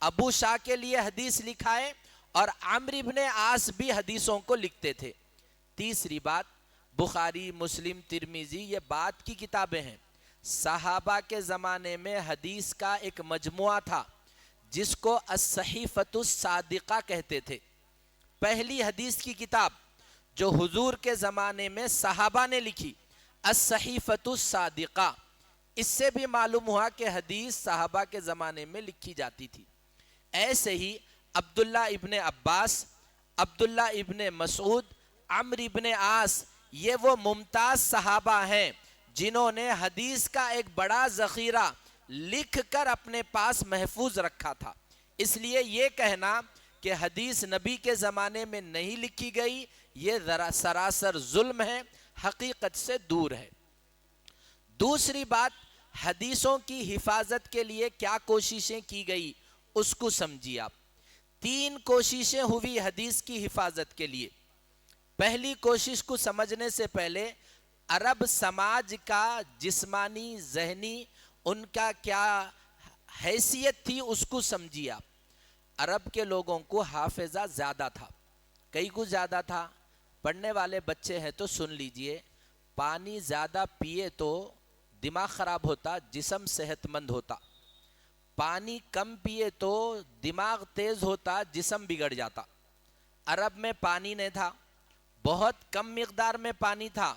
S2: ابو شاہ کے لیے حدیث لکھائے اور عمرو ابن عاص بھی حدیثوں کو لکھتے تھے. تیسری بات, بخاری مسلم ترمذی یہ بات کی کتابیں ہیں. صحابہ کے زمانے میں حدیث کا ایک مجموعہ تھا جس کو الصحیفۃ الصادقہ کہتے تھے. پہلی حدیث کی کتاب جو حضور کے زمانے میں صحابہ نے لکھی, الصحیفۃ الصادقہ. اس سے بھی معلوم ہوا کہ حدیث صحابہ کے زمانے میں لکھی جاتی تھی. ایسے ہی عبداللہ ابن عباس, عبداللہ ابن مسعود, عمرو ابن عاص, یہ وہ ممتاز صحابہ ہیں جنہوں نے حدیث کا ایک بڑا ذخیرہ لکھ کر اپنے پاس محفوظ رکھا تھا. اس لیے یہ کہنا کہ حدیث نبی کے زمانے میں نہیں لکھی گئی یہ سراسر ظلم ہے, حقیقت سے دور ہے. دوسری بات, حدیثوں کی حفاظت کے لیے کیا کوششیں کی گئی اس کو سمجھیے آپ. 3 کوششیں ہوئی حدیث کی حفاظت کے لیے. پہلی کوشش کو سمجھنے سے پہلے عرب سماج کا جسمانی ذہنی ان کا کیا حیثیت تھی اس کو سمجھیے آپ. عرب کے لوگوں کو حافظہ زیادہ تھا, کئی کو زیادہ تھا. پڑھنے والے بچے ہیں تو سن لیجئے, پانی زیادہ پیے تو دماغ خراب ہوتا, جسم صحت مند ہوتا. پانی کم پیے تو دماغ تیز ہوتا, جسم بگڑ جاتا. عرب میں پانی نہیں تھا, بہت کم مقدار میں پانی تھا,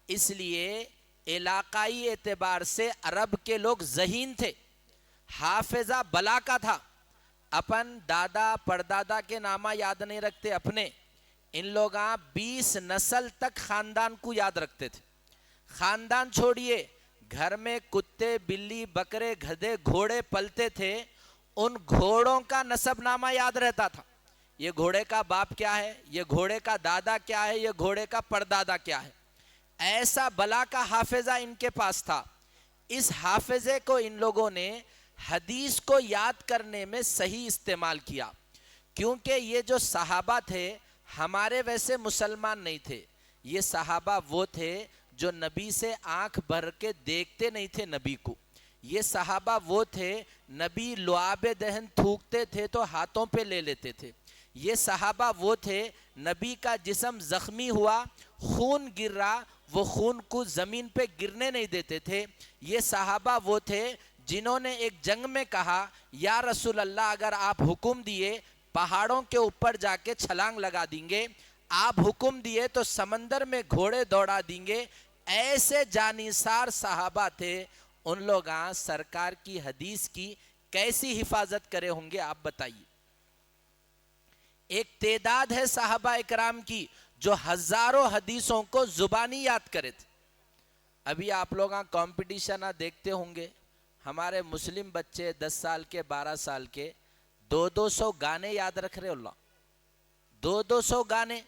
S2: اس لیے علاقائی اعتبار سے عرب کے لوگ ذہین تھے، حافظہ بلا کا تھا، اپن دادا پردادا کے نامہ یاد نہیں رکھتے اپنے، ان لوگ 20 نسل تک خاندان کو یاد رکھتے تھے۔ خاندان چھوڑیے، گھر میں کتے بلی بکرے گدھے گھوڑے پلتے تھے، ان گھوڑوں کا نسب نامہ یاد رہتا تھا، یہ گھوڑے کا باپ کیا ہے، یہ گھوڑے کا دادا کیا ہے، یہ گھوڑے کا پردادا کیا ہے۔ ایسا بلا کا حافظہ ان کے پاس تھا۔ اس حافظے کو ان لوگوں نے حدیث کو یاد کرنے میں صحیح استعمال کیا، کیونکہ یہ جو صحابہ تھے ہمارے ویسے مسلمان نہیں تھے، یہ صحابہ وہ تھے جو نبی سے آنکھ بھر کے دیکھتے نہیں تھے نبی کو، یہ صحابہ وہ تھے نبی لعاب دہن تھوکتے تھے تو ہاتھوں پہ لے لیتے تھے، یہ صحابہ وہ تھے نبی کا جسم زخمی ہوا خون گر رہا وہ خون کو زمین پہ گرنے نہیں دیتے تھے، یہ صحابہ وہ تھے جنہوں نے ایک جنگ میں کہا یا رسول اللہ اگر آپ حکم دیے پہاڑوں کے اوپر جا کے چھلانگ لگا دیں گے، آپ حکم دیے تو سمندر میں گھوڑے دوڑا دیں گے، ایسے جانثار صحابہ تھے۔ ان لوگ سرکار کی حدیث کی کیسی حفاظت کرے ہوں گے آپ بتائیے۔ ایک تعداد ہے صحابہ اکرام کی جو ہزاروں حدیثوں کو زبانی یاد کرے تھے۔ ابھی آپ لوگ کمپٹیشن دیکھتے ہوں گے، ہمارے مسلم بچے 10 سال کے 12 سال کے 200 گانے یاد رکھ رہے، اللہ 200 گانے،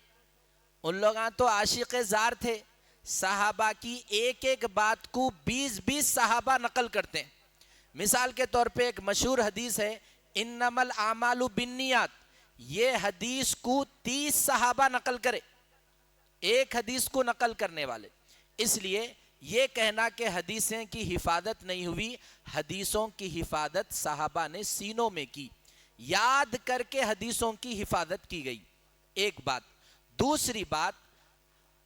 S2: ان لوگ تو عاشق زار تھے، صحابہ کی ایک ایک بات کو 20 صحابہ نقل کرتے ہیں۔ مثال کے طور پہ ایک مشہور حدیث ہے انما الاعمال بالنیات، یہ حدیث کو 30 صحابہ نقل کرے، ایک حدیث کو نقل کرنے والے۔ اس لیے یہ کہنا کہ حدیثیں کی حفاظت نہیں ہوئی، حدیثوں کی حفاظت صحابہ نے سینوں میں کی، یاد کر کے حدیثوں کی حفاظت کی گئی، ایک بات۔ دوسری بات،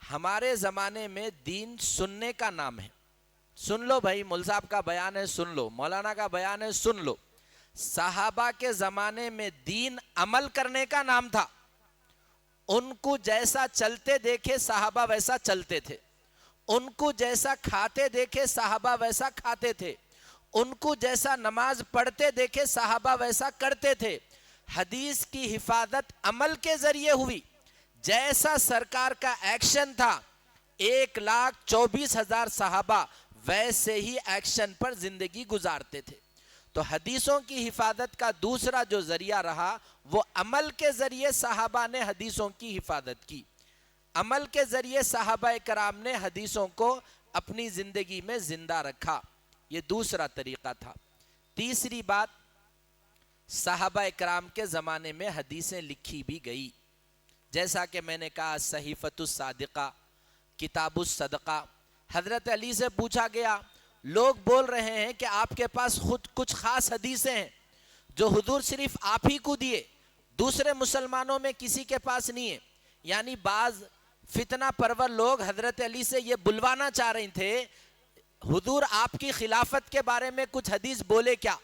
S2: ہمارے زمانے میں دین سننے کا نام ہے، سن لو بھائی، مول صاحب کا بیان ہے سن لو، مولانا کا بیان ہے سن لو۔ صحابہ کے زمانے میں دین عمل کرنے کا نام تھا، ان کو جیسا چلتے دیکھے صحابہ ویسا چلتے تھے، ان کو جیسا کھاتے دیکھے صحابہ ویسا کھاتے تھے، ان کو جیسا نماز پڑھتے دیکھے صحابہ ویسا کرتے تھے۔ حدیث کی حفاظت عمل کے ذریعے ہوئی، جیسا سرکار کا ایکشن تھا 1,24,000 صحابہ ویسے ہی ایکشن پر زندگی گزارتے تھے۔ تو حدیثوں کی حفاظت کا دوسرا جو ذریعہ رہا وہ عمل کے ذریعے صحابہ نے حدیثوں کی حفاظت کی، عمل کے ذریعے صحابہ کرام نے حدیثوں کو اپنی زندگی میں زندہ رکھا، یہ دوسرا طریقہ تھا۔ تیسری بات، صحابہ کرام کے زمانے میں حدیثیں لکھی بھی گئی، جیسا کہ میں نے کہا صحیفۃ الصادقہ، کتاب الصدقہ۔ حضرت علی سے پوچھا گیا، لوگ بول رہے ہیں کہ آپ کے پاس خود کچھ خاص حدیثیں ہیں جو حضور صرف آپ ہی کو دیے، دوسرے مسلمانوں میں کسی کے پاس نہیں ہے، یعنی بعض فتنہ پرور لوگ حضرت علی سے یہ بلوانا چاہ رہے تھے حضور آپ کی خلافت کے بارے میں کچھ حدیث بولے کیا،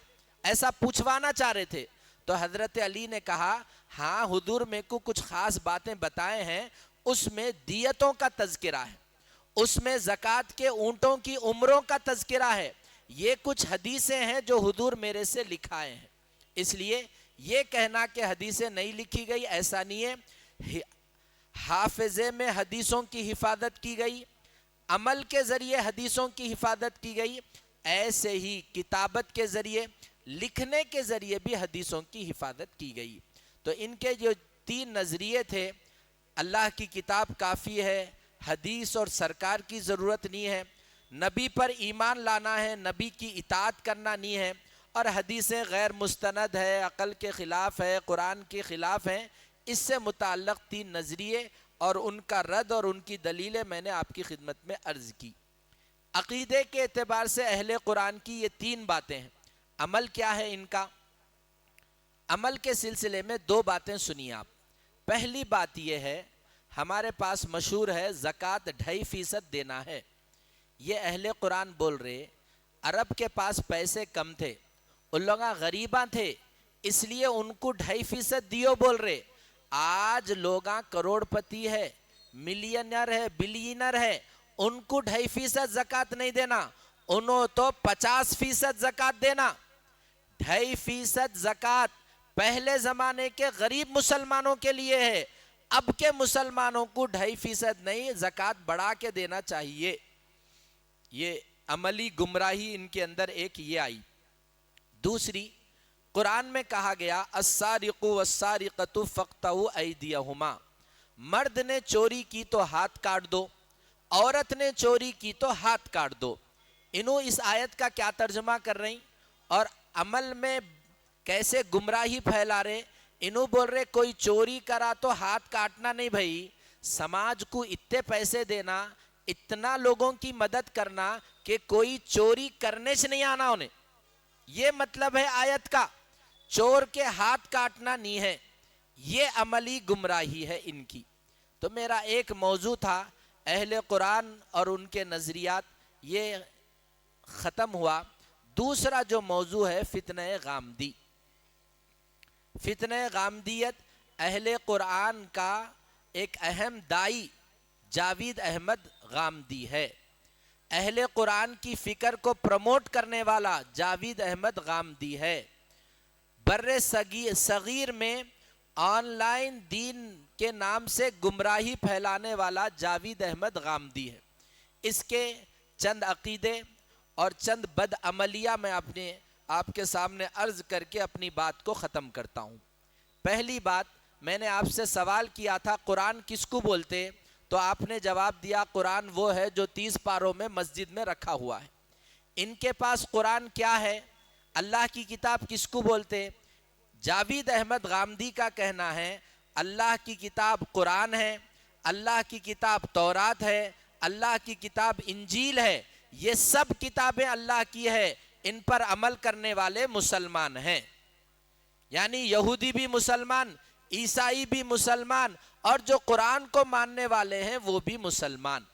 S2: ایسا پوچھوانا چاہ رہے تھے۔ تو حضرت علی نے کہا ہاں حضور میں کو کچھ خاص باتیں بتائے ہیں، اس میں دیتوں کا تذکرہ ہے، اس میں زکوٰۃ کے اونٹوں کی عمروں کا تذکرہ ہے، یہ کچھ حدیثیں ہیں جو حضور میرے سے لکھائے ہیں۔ اس لیے یہ کہنا کہ حدیثیں نہیں لکھی گئی ایسا نہیں ہے، حافظے میں حدیثوں کی حفاظت کی گئی، عمل کے ذریعے حدیثوں کی حفاظت کی گئی، ایسے ہی کتابت کے ذریعے لکھنے کے ذریعے بھی حدیثوں کی حفاظت کی گئی۔ تو ان کے جو 3 نظریے تھے، اللہ کی کتاب کافی ہے، حدیث اور سرکار کی ضرورت نہیں ہے، نبی پر ایمان لانا ہے، نبی کی اطاعت کرنا نہیں ہے، اور حدیثیں غیر مستند ہے، عقل کے خلاف ہے، قرآن کے خلاف ہیں، اس سے متعلق 3 نظریے اور ان کا رد اور ان کی دلیلیں میں نے آپ کی خدمت میں عرض کی۔ عقیدے کے اعتبار سے اہل قرآن کی یہ 3 باتیں ہیں۔ عمل کیا ہے ان کا؟ عمل کے سلسلے میں 2 باتیں سنیے آپ۔ پہلی بات یہ ہے، ہمارے پاس مشہور ہے زکوٰۃ 2.5% دینا ہے، یہ اہل قرآن بول رہے عرب کے پاس پیسے کم تھے، ان لوگ غریباں تھے، اس لیے ان کو 2.5% دیو بول رہے۔ آج لوگاں کروڑ پتی ہے، ملینر ہے، بلینر ہے، ان کو 2.5% زکوٰۃ نہیں دینا، انہوں تو 50% زکوٰۃ دینا۔ 2.5% زکوٰۃ پہلے زمانے کے غریب مسلمانوں کے لیے ہے، اب کے مسلمانوں کو 2.5% نہیں، زکوٰۃ بڑھا کے دینا چاہیے۔ یہ عملی گمراہی ان کے اندر ایک یہ آئی۔ دوسری، قرآن میں کہا گیا السارق والسارقۃ فاقطعوا ایدیہما، مرد نے چوری کی تو ہاتھ کاٹ دو، عورت نے چوری کی تو ہاتھ کاٹ دو۔ انہوں اس آیت کا کیا ترجمہ کر رہی اور عمل میں کیسے گمراہی پھیلا رہے؟ انہوں بول رہے کوئی چوری کرا تو ہاتھ کاٹنا نہیں بھائی، سماج کو اتنے پیسے دینا، اتنا لوگوں کی مدد کرنا کہ کوئی چوری کرنے سے نہیں آنا انہیں، یہ مطلب ہے آیت کا۔ چور کے ہاتھ کاٹنا نہیں ہے، یہ عملی گمراہی ہے ان کی۔ تو میرا ایک موضوع تھا اہل قرآن اور ان کے نظریات، یہ ختم ہوا۔ دوسرا جو موضوع ہے فتنہ غامدی۔ فتنہ غامدیت اہل قرآن کا ایک اہم دائی جاوید احمد غامدی ہے۔ اہل قرآن کی فکر کو پروموٹ کرنے والا جاوید احمد غامدی ہے۔ بر صغیر میں آن لائن دین کے نام سے گمراہی پھیلانے والا جاوید احمد غامدی ہے۔ اس کے چند عقیدے اور چند بد عملیہ میں آپ کے سامنے عرض کر کے اپنی بات کو ختم کرتا ہوں۔ پہلی بات، میں نے آپ سے سوال کیا تھا قرآن کس کو بولتے، تو آپ نے جواب دیا قرآن وہ ہے جو 30 پاروں میں مسجد میں رکھا ہوا ہے۔ ان کے پاس قرآن کیا ہے؟ اللہ کی کتاب کس کو بولتے؟ جاوید احمد غامدی کا کہنا ہے اللہ کی کتاب قرآن ہے، اللہ کی کتاب تورات ہے، اللہ کی کتاب انجیل ہے، یہ سب کتابیں اللہ کی ہے، ان پر عمل کرنے والے مسلمان ہیں۔ یعنی یہودی بھی مسلمان، عیسائی بھی مسلمان، اور جو قرآن کو ماننے والے ہیں وہ بھی مسلمان۔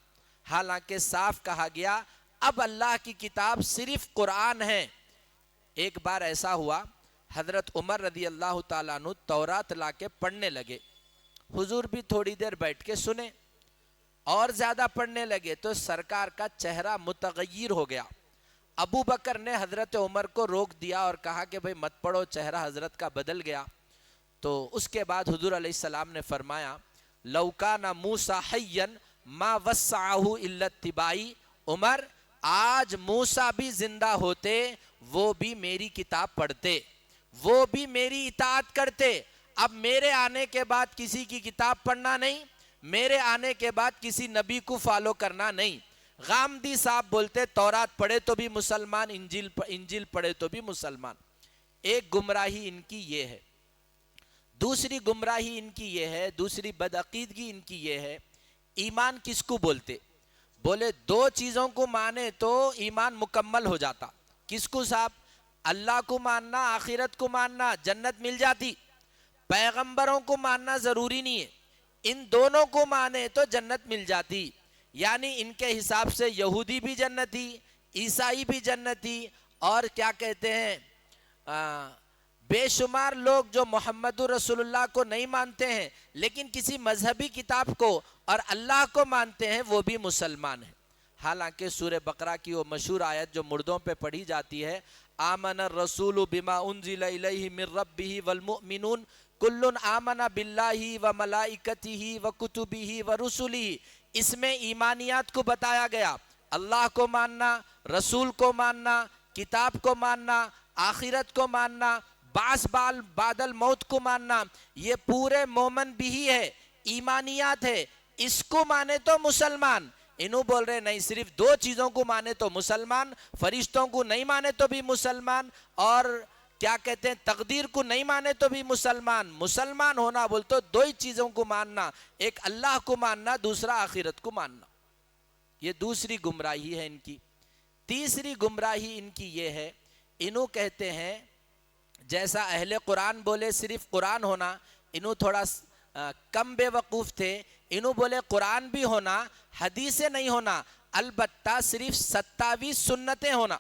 S2: حالانکہ صاف کہا گیا اب اللہ کی کتاب صرف قرآن ہے۔ ایک بار ایسا ہوا، حضرت عمر رضی اللہ تعالیٰ عنہ تورات لا کے پڑھنے لگے، حضور بھی تھوڑی دیر بیٹھ کے سنے، اور زیادہ پڑھنے لگے تو سرکار کا چہرہ متغیر ہو گیا۔ ابو بکر نے حضرت عمر کو روک دیا اور کہا کہ بھئی مت پڑھو، چہرہ حضرت کا بدل گیا۔ تو اس کے بعد حضور علیہ السلام نے فرمایا لو کان موسیٰ حیا ما وسعہ الا اتباعی، عمر آج موسیٰ بھی زندہ ہوتے وہ بھی میری کتاب پڑھتے، وہ بھی میری اطاعت کرتے۔ اب میرے آنے کے بعد کسی کی کتاب پڑھنا نہیں، میرے آنے کے بعد کسی نبی کو فالو کرنا نہیں۔ غامدی صاحب بولتے تورات پڑھے تو بھی مسلمان، انجیل پڑھے تو بھی مسلمان۔ ایک گمراہی ان کی یہ ہے۔ دوسری گمراہی ان کی یہ ہے، دوسری بدعقیدگی ان کی یہ ہے، ایمان کس کو بولتے؟ بولے 2 چیزوں کو مانے تو ایمان مکمل ہو جاتا۔ کس کو صاحب؟ اللہ کو ماننا، آخرت کو ماننا، جنت مل جاتی۔ پیغمبروں کو ماننا ضروری نہیں ہے، ان دونوں کو مانے تو جنت مل جاتی۔ یعنی ان کے حساب سے یہودی بھی جنتی، عیسائی بھی جنتی، اور کیا کہتے ہیں بے شمار لوگ جو محمد رسول اللہ کو نہیں مانتے ہیں لیکن کسی مذہبی کتاب کو اور اللہ کو مانتے ہیں وہ بھی مسلمان ہیں۔ حالانکہ سورہ بقرہ کی وہ مشہور آیت جو مردوں پہ پڑھی جاتی ہے آمن الرسول بما انزل الیہ من ربہ والمؤمنون کل آمن باللہ وملائکتہ وکتبہ ورسلہ، اس میں ایمانیات کو بتایا گیا، اللہ کو ماننا، رسول کو ماننا، کتاب کو ماننا، آخرت کو ماننا، بعث بعد الموت کو ماننا، یہ پورے مومن بھی ہی ہے، ایمانیات ہے، اس کو مانے تو مسلمان۔ انہوں بول رہے نہیں، صرف 2 چیزوں کو مانے تو مسلمان، فرشتوں کو نہیں مانے تو بھی مسلمان، اور کیا کہتے ہیں تقدیر کو نہیں مانے تو بھی مسلمان۔ مسلمان ہونا بول تو 2 ہی چیزوں کو ماننا، ایک اللہ کو ماننا، دوسرا آخرت کو ماننا۔ یہ دوسری گمراہی ہے ان کی۔ تیسری گمراہی ان کی یہ ہے، انہوں کہتے ہیں جیسا اہل قرآن بولے صرف قرآن ہونا، انہوں تھوڑا کم بے وقوف تھے، انہوں بولے قرآن بھی ہونا، حدیثیں نہیں ہونا، البتہ صرف 27 سنتیں ہونا۔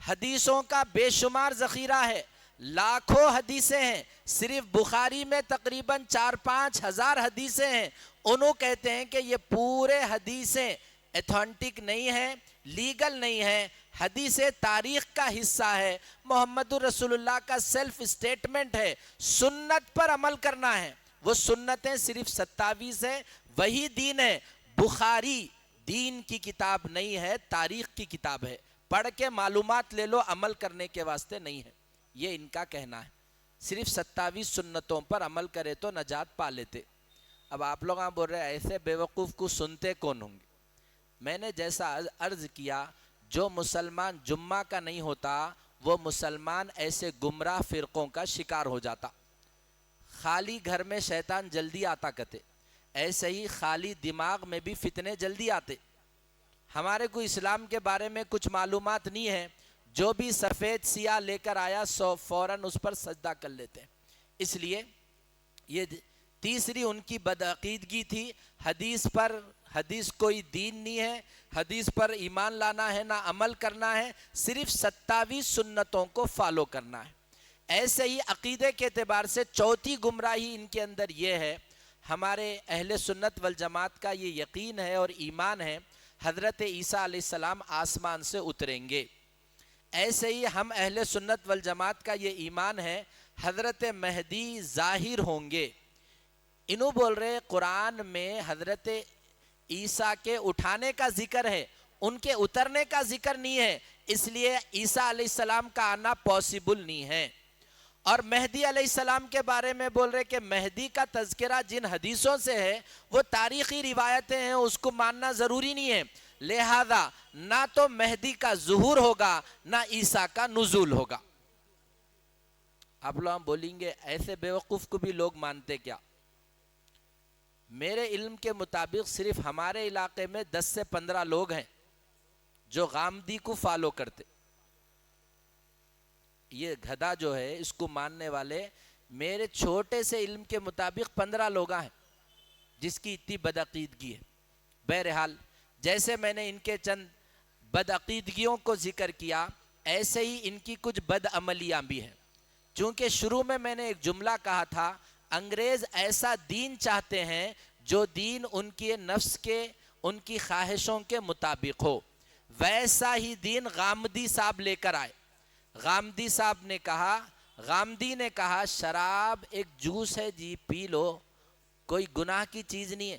S2: حدیثوں کا بے شمار ذخیرہ ہے، لاکھوں حدیثیں ہیں، صرف بخاری میں تقریباً 4-5 ہزار حدیثیں ہیں۔ انہوں کہتے ہیں کہ یہ پورے حدیثیں ایتھنٹک نہیں ہے، لیگل نہیں ہے، حدیث تاریخ کا حصہ ہے، محمد رسول اللہ کا سیلف اسٹیٹمنٹ ہے، سنت پر عمل کرنا ہے۔ وہ سنتیں صرف 27 ہیں، وہی دین ہے۔ بخاری دین کی کتاب نہیں ہے، تاریخ کی کتاب ہے، پڑھ کے معلومات لے لو، عمل کرنے کے واسطے نہیں ہے، یہ ان کا کہنا ہے۔ صرف 27 سنتوں پر عمل کرے تو نجات پا لیتے۔ اب آپ لوگ بول رہے ہیں ایسے بیوقوف کو سنتے کون ہوں گے؟ میں نے جیسا عرض کیا، جو مسلمان جمعہ کا نہیں ہوتا وہ مسلمان ایسے گمراہ فرقوں کا شکار ہو جاتا۔ خالی گھر میں شیطان جلدی آتا کہتے، ایسے ہی خالی دماغ میں بھی فتنے جلدی آتے۔ ہمارے کو اسلام کے بارے میں کچھ معلومات نہیں ہے، جو بھی سفید سیاہ لے کر آیا فوراً اس پر سجدہ کر لیتے ہیں۔ اس لیے یہ تیسری ان کی بدعقیدگی تھی، حدیث کوئی دین نہیں ہے، حدیث پر ایمان لانا ہے نہ عمل کرنا ہے، صرف 27 سنتوں کو فالو کرنا ہے۔ ایسے ہی عقیدے کے اعتبار سے چوتھی گمراہی ان کے اندر یہ ہے، ہمارے اہل سنت والجماعت کا یہ یقین ہے اور ایمان ہے حضرت عیسیٰ علیہ السلام آسمان سے اتریں گے۔ ایسے ہی ہم اہل سنت والجماعت کا یہ ایمان ہے حضرت مہدی ظاہر ہوں گے۔ انہوں بول رہے قرآن میں حضرت عیسیٰ کے اٹھانے کا ذکر ہے، ان کے اترنے کا ذکر نہیں ہے، اس لیے عیسیٰ علیہ السلام کا آنا پاسبل نہیں ہے۔ اور مہدی علیہ السلام کے بارے میں بول رہے کہ مہدی کا تذکرہ جن حدیثوں سے ہے وہ تاریخی روایتیں ہیں، اس کو ماننا ضروری نہیں ہے، لہذا نہ تو مہدی کا ظہور ہوگا نہ عیسیٰ کا نزول ہوگا۔ آپ لوگ بولیں گے ایسے بیوقوف کو بھی لوگ مانتے کیا؟ میرے علم کے مطابق صرف ہمارے علاقے میں 10 سے 15 لوگ ہیں جو غامدی کو فالو کرتے۔ یہ گدھا جو ہے اس کو ماننے والے میرے چھوٹے سے علم کے مطابق 15 لوگ ہیں جس کی اتنی بدعقیدگی ہے۔ بہرحال جیسے میں نے ان کے چند بدعقیدگیوں کو ذکر کیا، ایسے ہی ان کی کچھ بدعملیاں بھی ہیں۔ چونکہ شروع میں نے ایک جملہ کہا تھا، انگریز ایسا دین چاہتے ہیں جو دین ان کے نفس کے، ان کی خواہشوں کے مطابق ہو، ویسا ہی دین غامدی صاحب لے کر آئے۔ غامدی نے کہا شراب ایک جوس ہے جی، پی لو، کوئی گناہ کی چیز نہیں ہے۔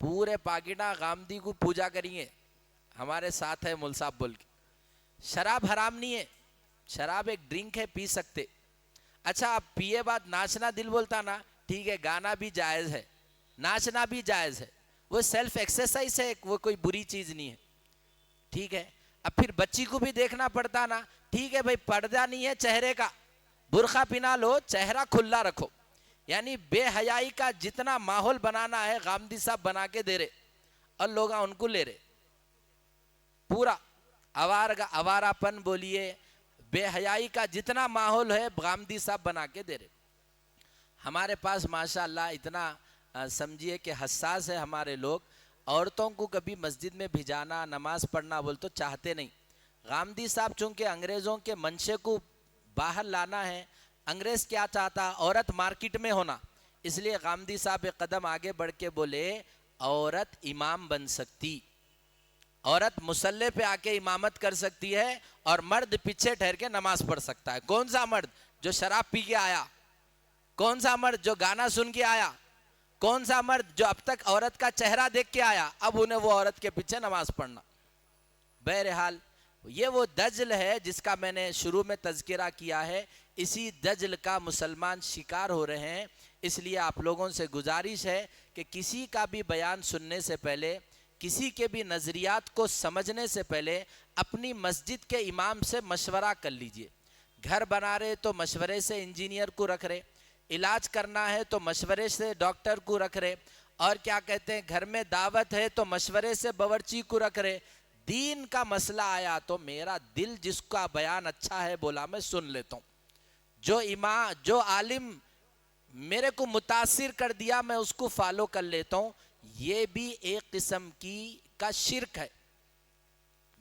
S2: پورے پاکٹا غامدی کو پوجا کریے، ہمارے ساتھ ہے مول صاحب بول کے، شراب حرام نہیں ہے، شراب ایک ڈرنک ہے، پی سکتے۔ اچھا آپ پیے بعد ناچنا دل بولتا نا، ٹھیک ہے، گانا بھی جائز ہے، ناچنا بھی جائز ہے، وہ سیلف ایکسرسائز ہے، وہ کوئی بری چیز نہیں ہے، ٹھیک ہے۔ اب پھر بچی کو بھی دیکھنا پڑتا نا، ٹھیک ہے بھائی، پردہ نہیں ہے چہرے کا، برقع پہنا لو، چہرہ کھلا رکھو۔ یعنی بے حیائی کا جتنا ماحول بنانا ہے غامدی صاحب بنا کے دے رہے اور لوگ ان کو لے رہے، پورا آوارہ پن بولیے، بے حیائی کا جتنا ماحول ہے غامدی صاحب بنا کے دے رہے۔ ہمارے پاس ماشاءاللہ اتنا سمجھیے کہ حساس ہے ہمارے لوگ، عورتوں کو کبھی مسجد میں بھیجانا، نماز پڑھنا بول تو چاہتے نہیں۔ غامدی صاحب چونکہ انگریزوں کے منشے کو باہر لانا ہے، انگریز کیا چاہتا؟ عورت مارکیٹ میں ہونا، اس لیے غامدی صاحب ایک قدم آگے بڑھ کے بولے عورت امام بن سکتی، عورت مصلی پہ آ کے امامت کر سکتی ہے اور مرد پیچھے ٹھہر کے نماز پڑھ سکتا ہے۔ کون سا مرد جو شراب پی کے آیا؟ کون سا مرد جو گانا سن کے آیا؟ کون سا مرد جو اب تک عورت کا چہرہ دیکھ کے آیا اب انہیں وہ عورت کے پیچھے نماز پڑھنا؟ بہرحال یہ وہ دجل ہے جس کا میں نے شروع میں تذکرہ کیا ہے، اسی دجل کا مسلمان شکار ہو رہے ہیں۔ اس لیے آپ لوگوں سے گزارش ہے کہ کسی کا بھی بیان سننے سے پہلے، کسی کے بھی نظریات کو سمجھنے سے پہلے اپنی مسجد کے امام سے مشورہ کر لیجئے۔ گھر بنا رہے تو مشورے سے انجینئر کو رکھ رہے، علاج کرنا ہے تو مشورے سے ڈاکٹر کو رکھ رہے، اور کیا کہتے ہیں گھر میں دعوت ہے تو مشورے سے باورچی کو رکھ رہے۔ دین کا مسئلہ آیا تو میرا دل جس کا بیان اچھا ہے بولا میں سن لیتا ہوں، جو عالم میرے کو متاثر کر دیا میں اس کو فالو کر لیتا ہوں۔ یہ بھی ایک قسم کا شرک ہے۔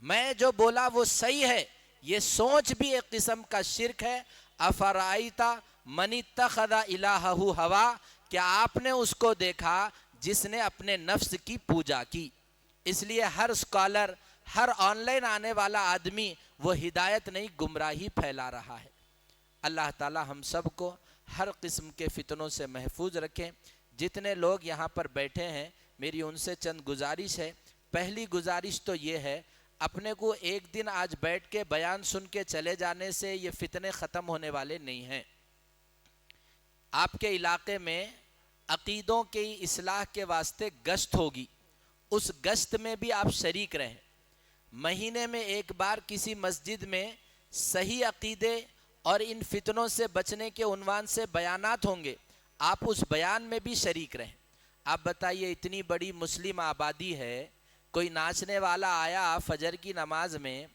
S2: میں جو بولا وہ صحیح ہے، یہ سوچ بھی ایک قسم کا شرک ہے۔ افرائیتا من اتخذ الہہ ہوا، کیا آپ نے اس کو دیکھا جس نے اپنے نفس کی پوجا کی؟ اس لیے ہر اسکالر، ہر آن لائن آنے والا آدمی وہ ہدایت نہیں گمراہی پھیلا رہا ہے۔ اللہ تعالی ہم سب کو ہر قسم کے فتنوں سے محفوظ رکھیں۔ جتنے لوگ یہاں پر بیٹھے ہیں میری ان سے چند گزارش ہے۔ پہلی گزارش تو یہ ہے، اپنے کو ایک دن آج بیٹھ کے بیان سن کے چلے جانے سے یہ فتنے ختم ہونے والے نہیں ہیں۔ آپ کے علاقے میں عقیدوں کی اصلاح کے واسطے گشت ہوگی، اس گشت میں بھی آپ شریک رہیں۔ مہینے میں ایک بار کسی مسجد میں صحیح عقیدے اور ان فتنوں سے بچنے کے عنوان سے بیانات ہوں گے، آپ اس بیان میں بھی شریک رہیں۔ آپ بتائیے اتنی بڑی مسلم آبادی ہے، کوئی ناچنے والا آیا فجر کی نماز میں،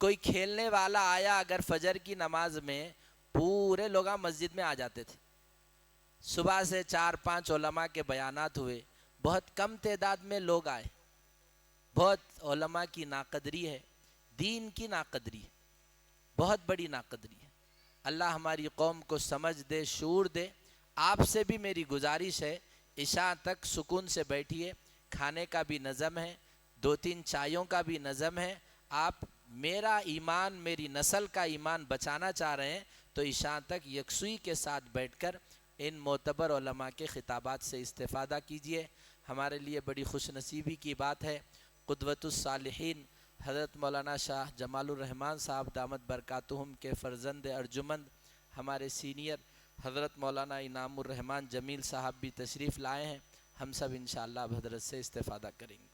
S2: کوئی کھیلنے والا آیا اگر فجر کی نماز میں، پورے لوگ مسجد میں آ جاتے تھے۔ صبح سے 4-5 علماء کے بیانات ہوئے، بہت کم تعداد میں لوگ آئے۔ بہت علماء کی ناقدری ہے، دین کی ناقدری ہے، بہت بڑی ناقدری ہے۔ اللہ ہماری قوم کو سمجھ دے، شعور دے۔ آپ سے بھی میری گزارش ہے، عشاء تک سکون سے بیٹھیے، کھانے کا بھی نظم ہے، 2-3 چائیوں کا بھی نظم ہے۔ آپ میرا ایمان، میری نسل کا ایمان بچانا چاہ رہے ہیں تو عشاء تک یکسوئی کے ساتھ بیٹھ کر ان معتبر علماء کے خطابات سے استفادہ کیجیے۔ ہمارے لیے بڑی خوش نصیبی کی بات ہے، قدوۃ الصالحین حضرت مولانا شاہ جمال الرحمن صاحب دامت برکاتہم کے فرزند ارجمند ہمارے سینئر حضرت مولانا انعام الرحمن جمیل صاحب بھی تشریف لائے ہیں۔ ہم سب انشاءاللہ اب حضرت سے استفادہ کریں گے۔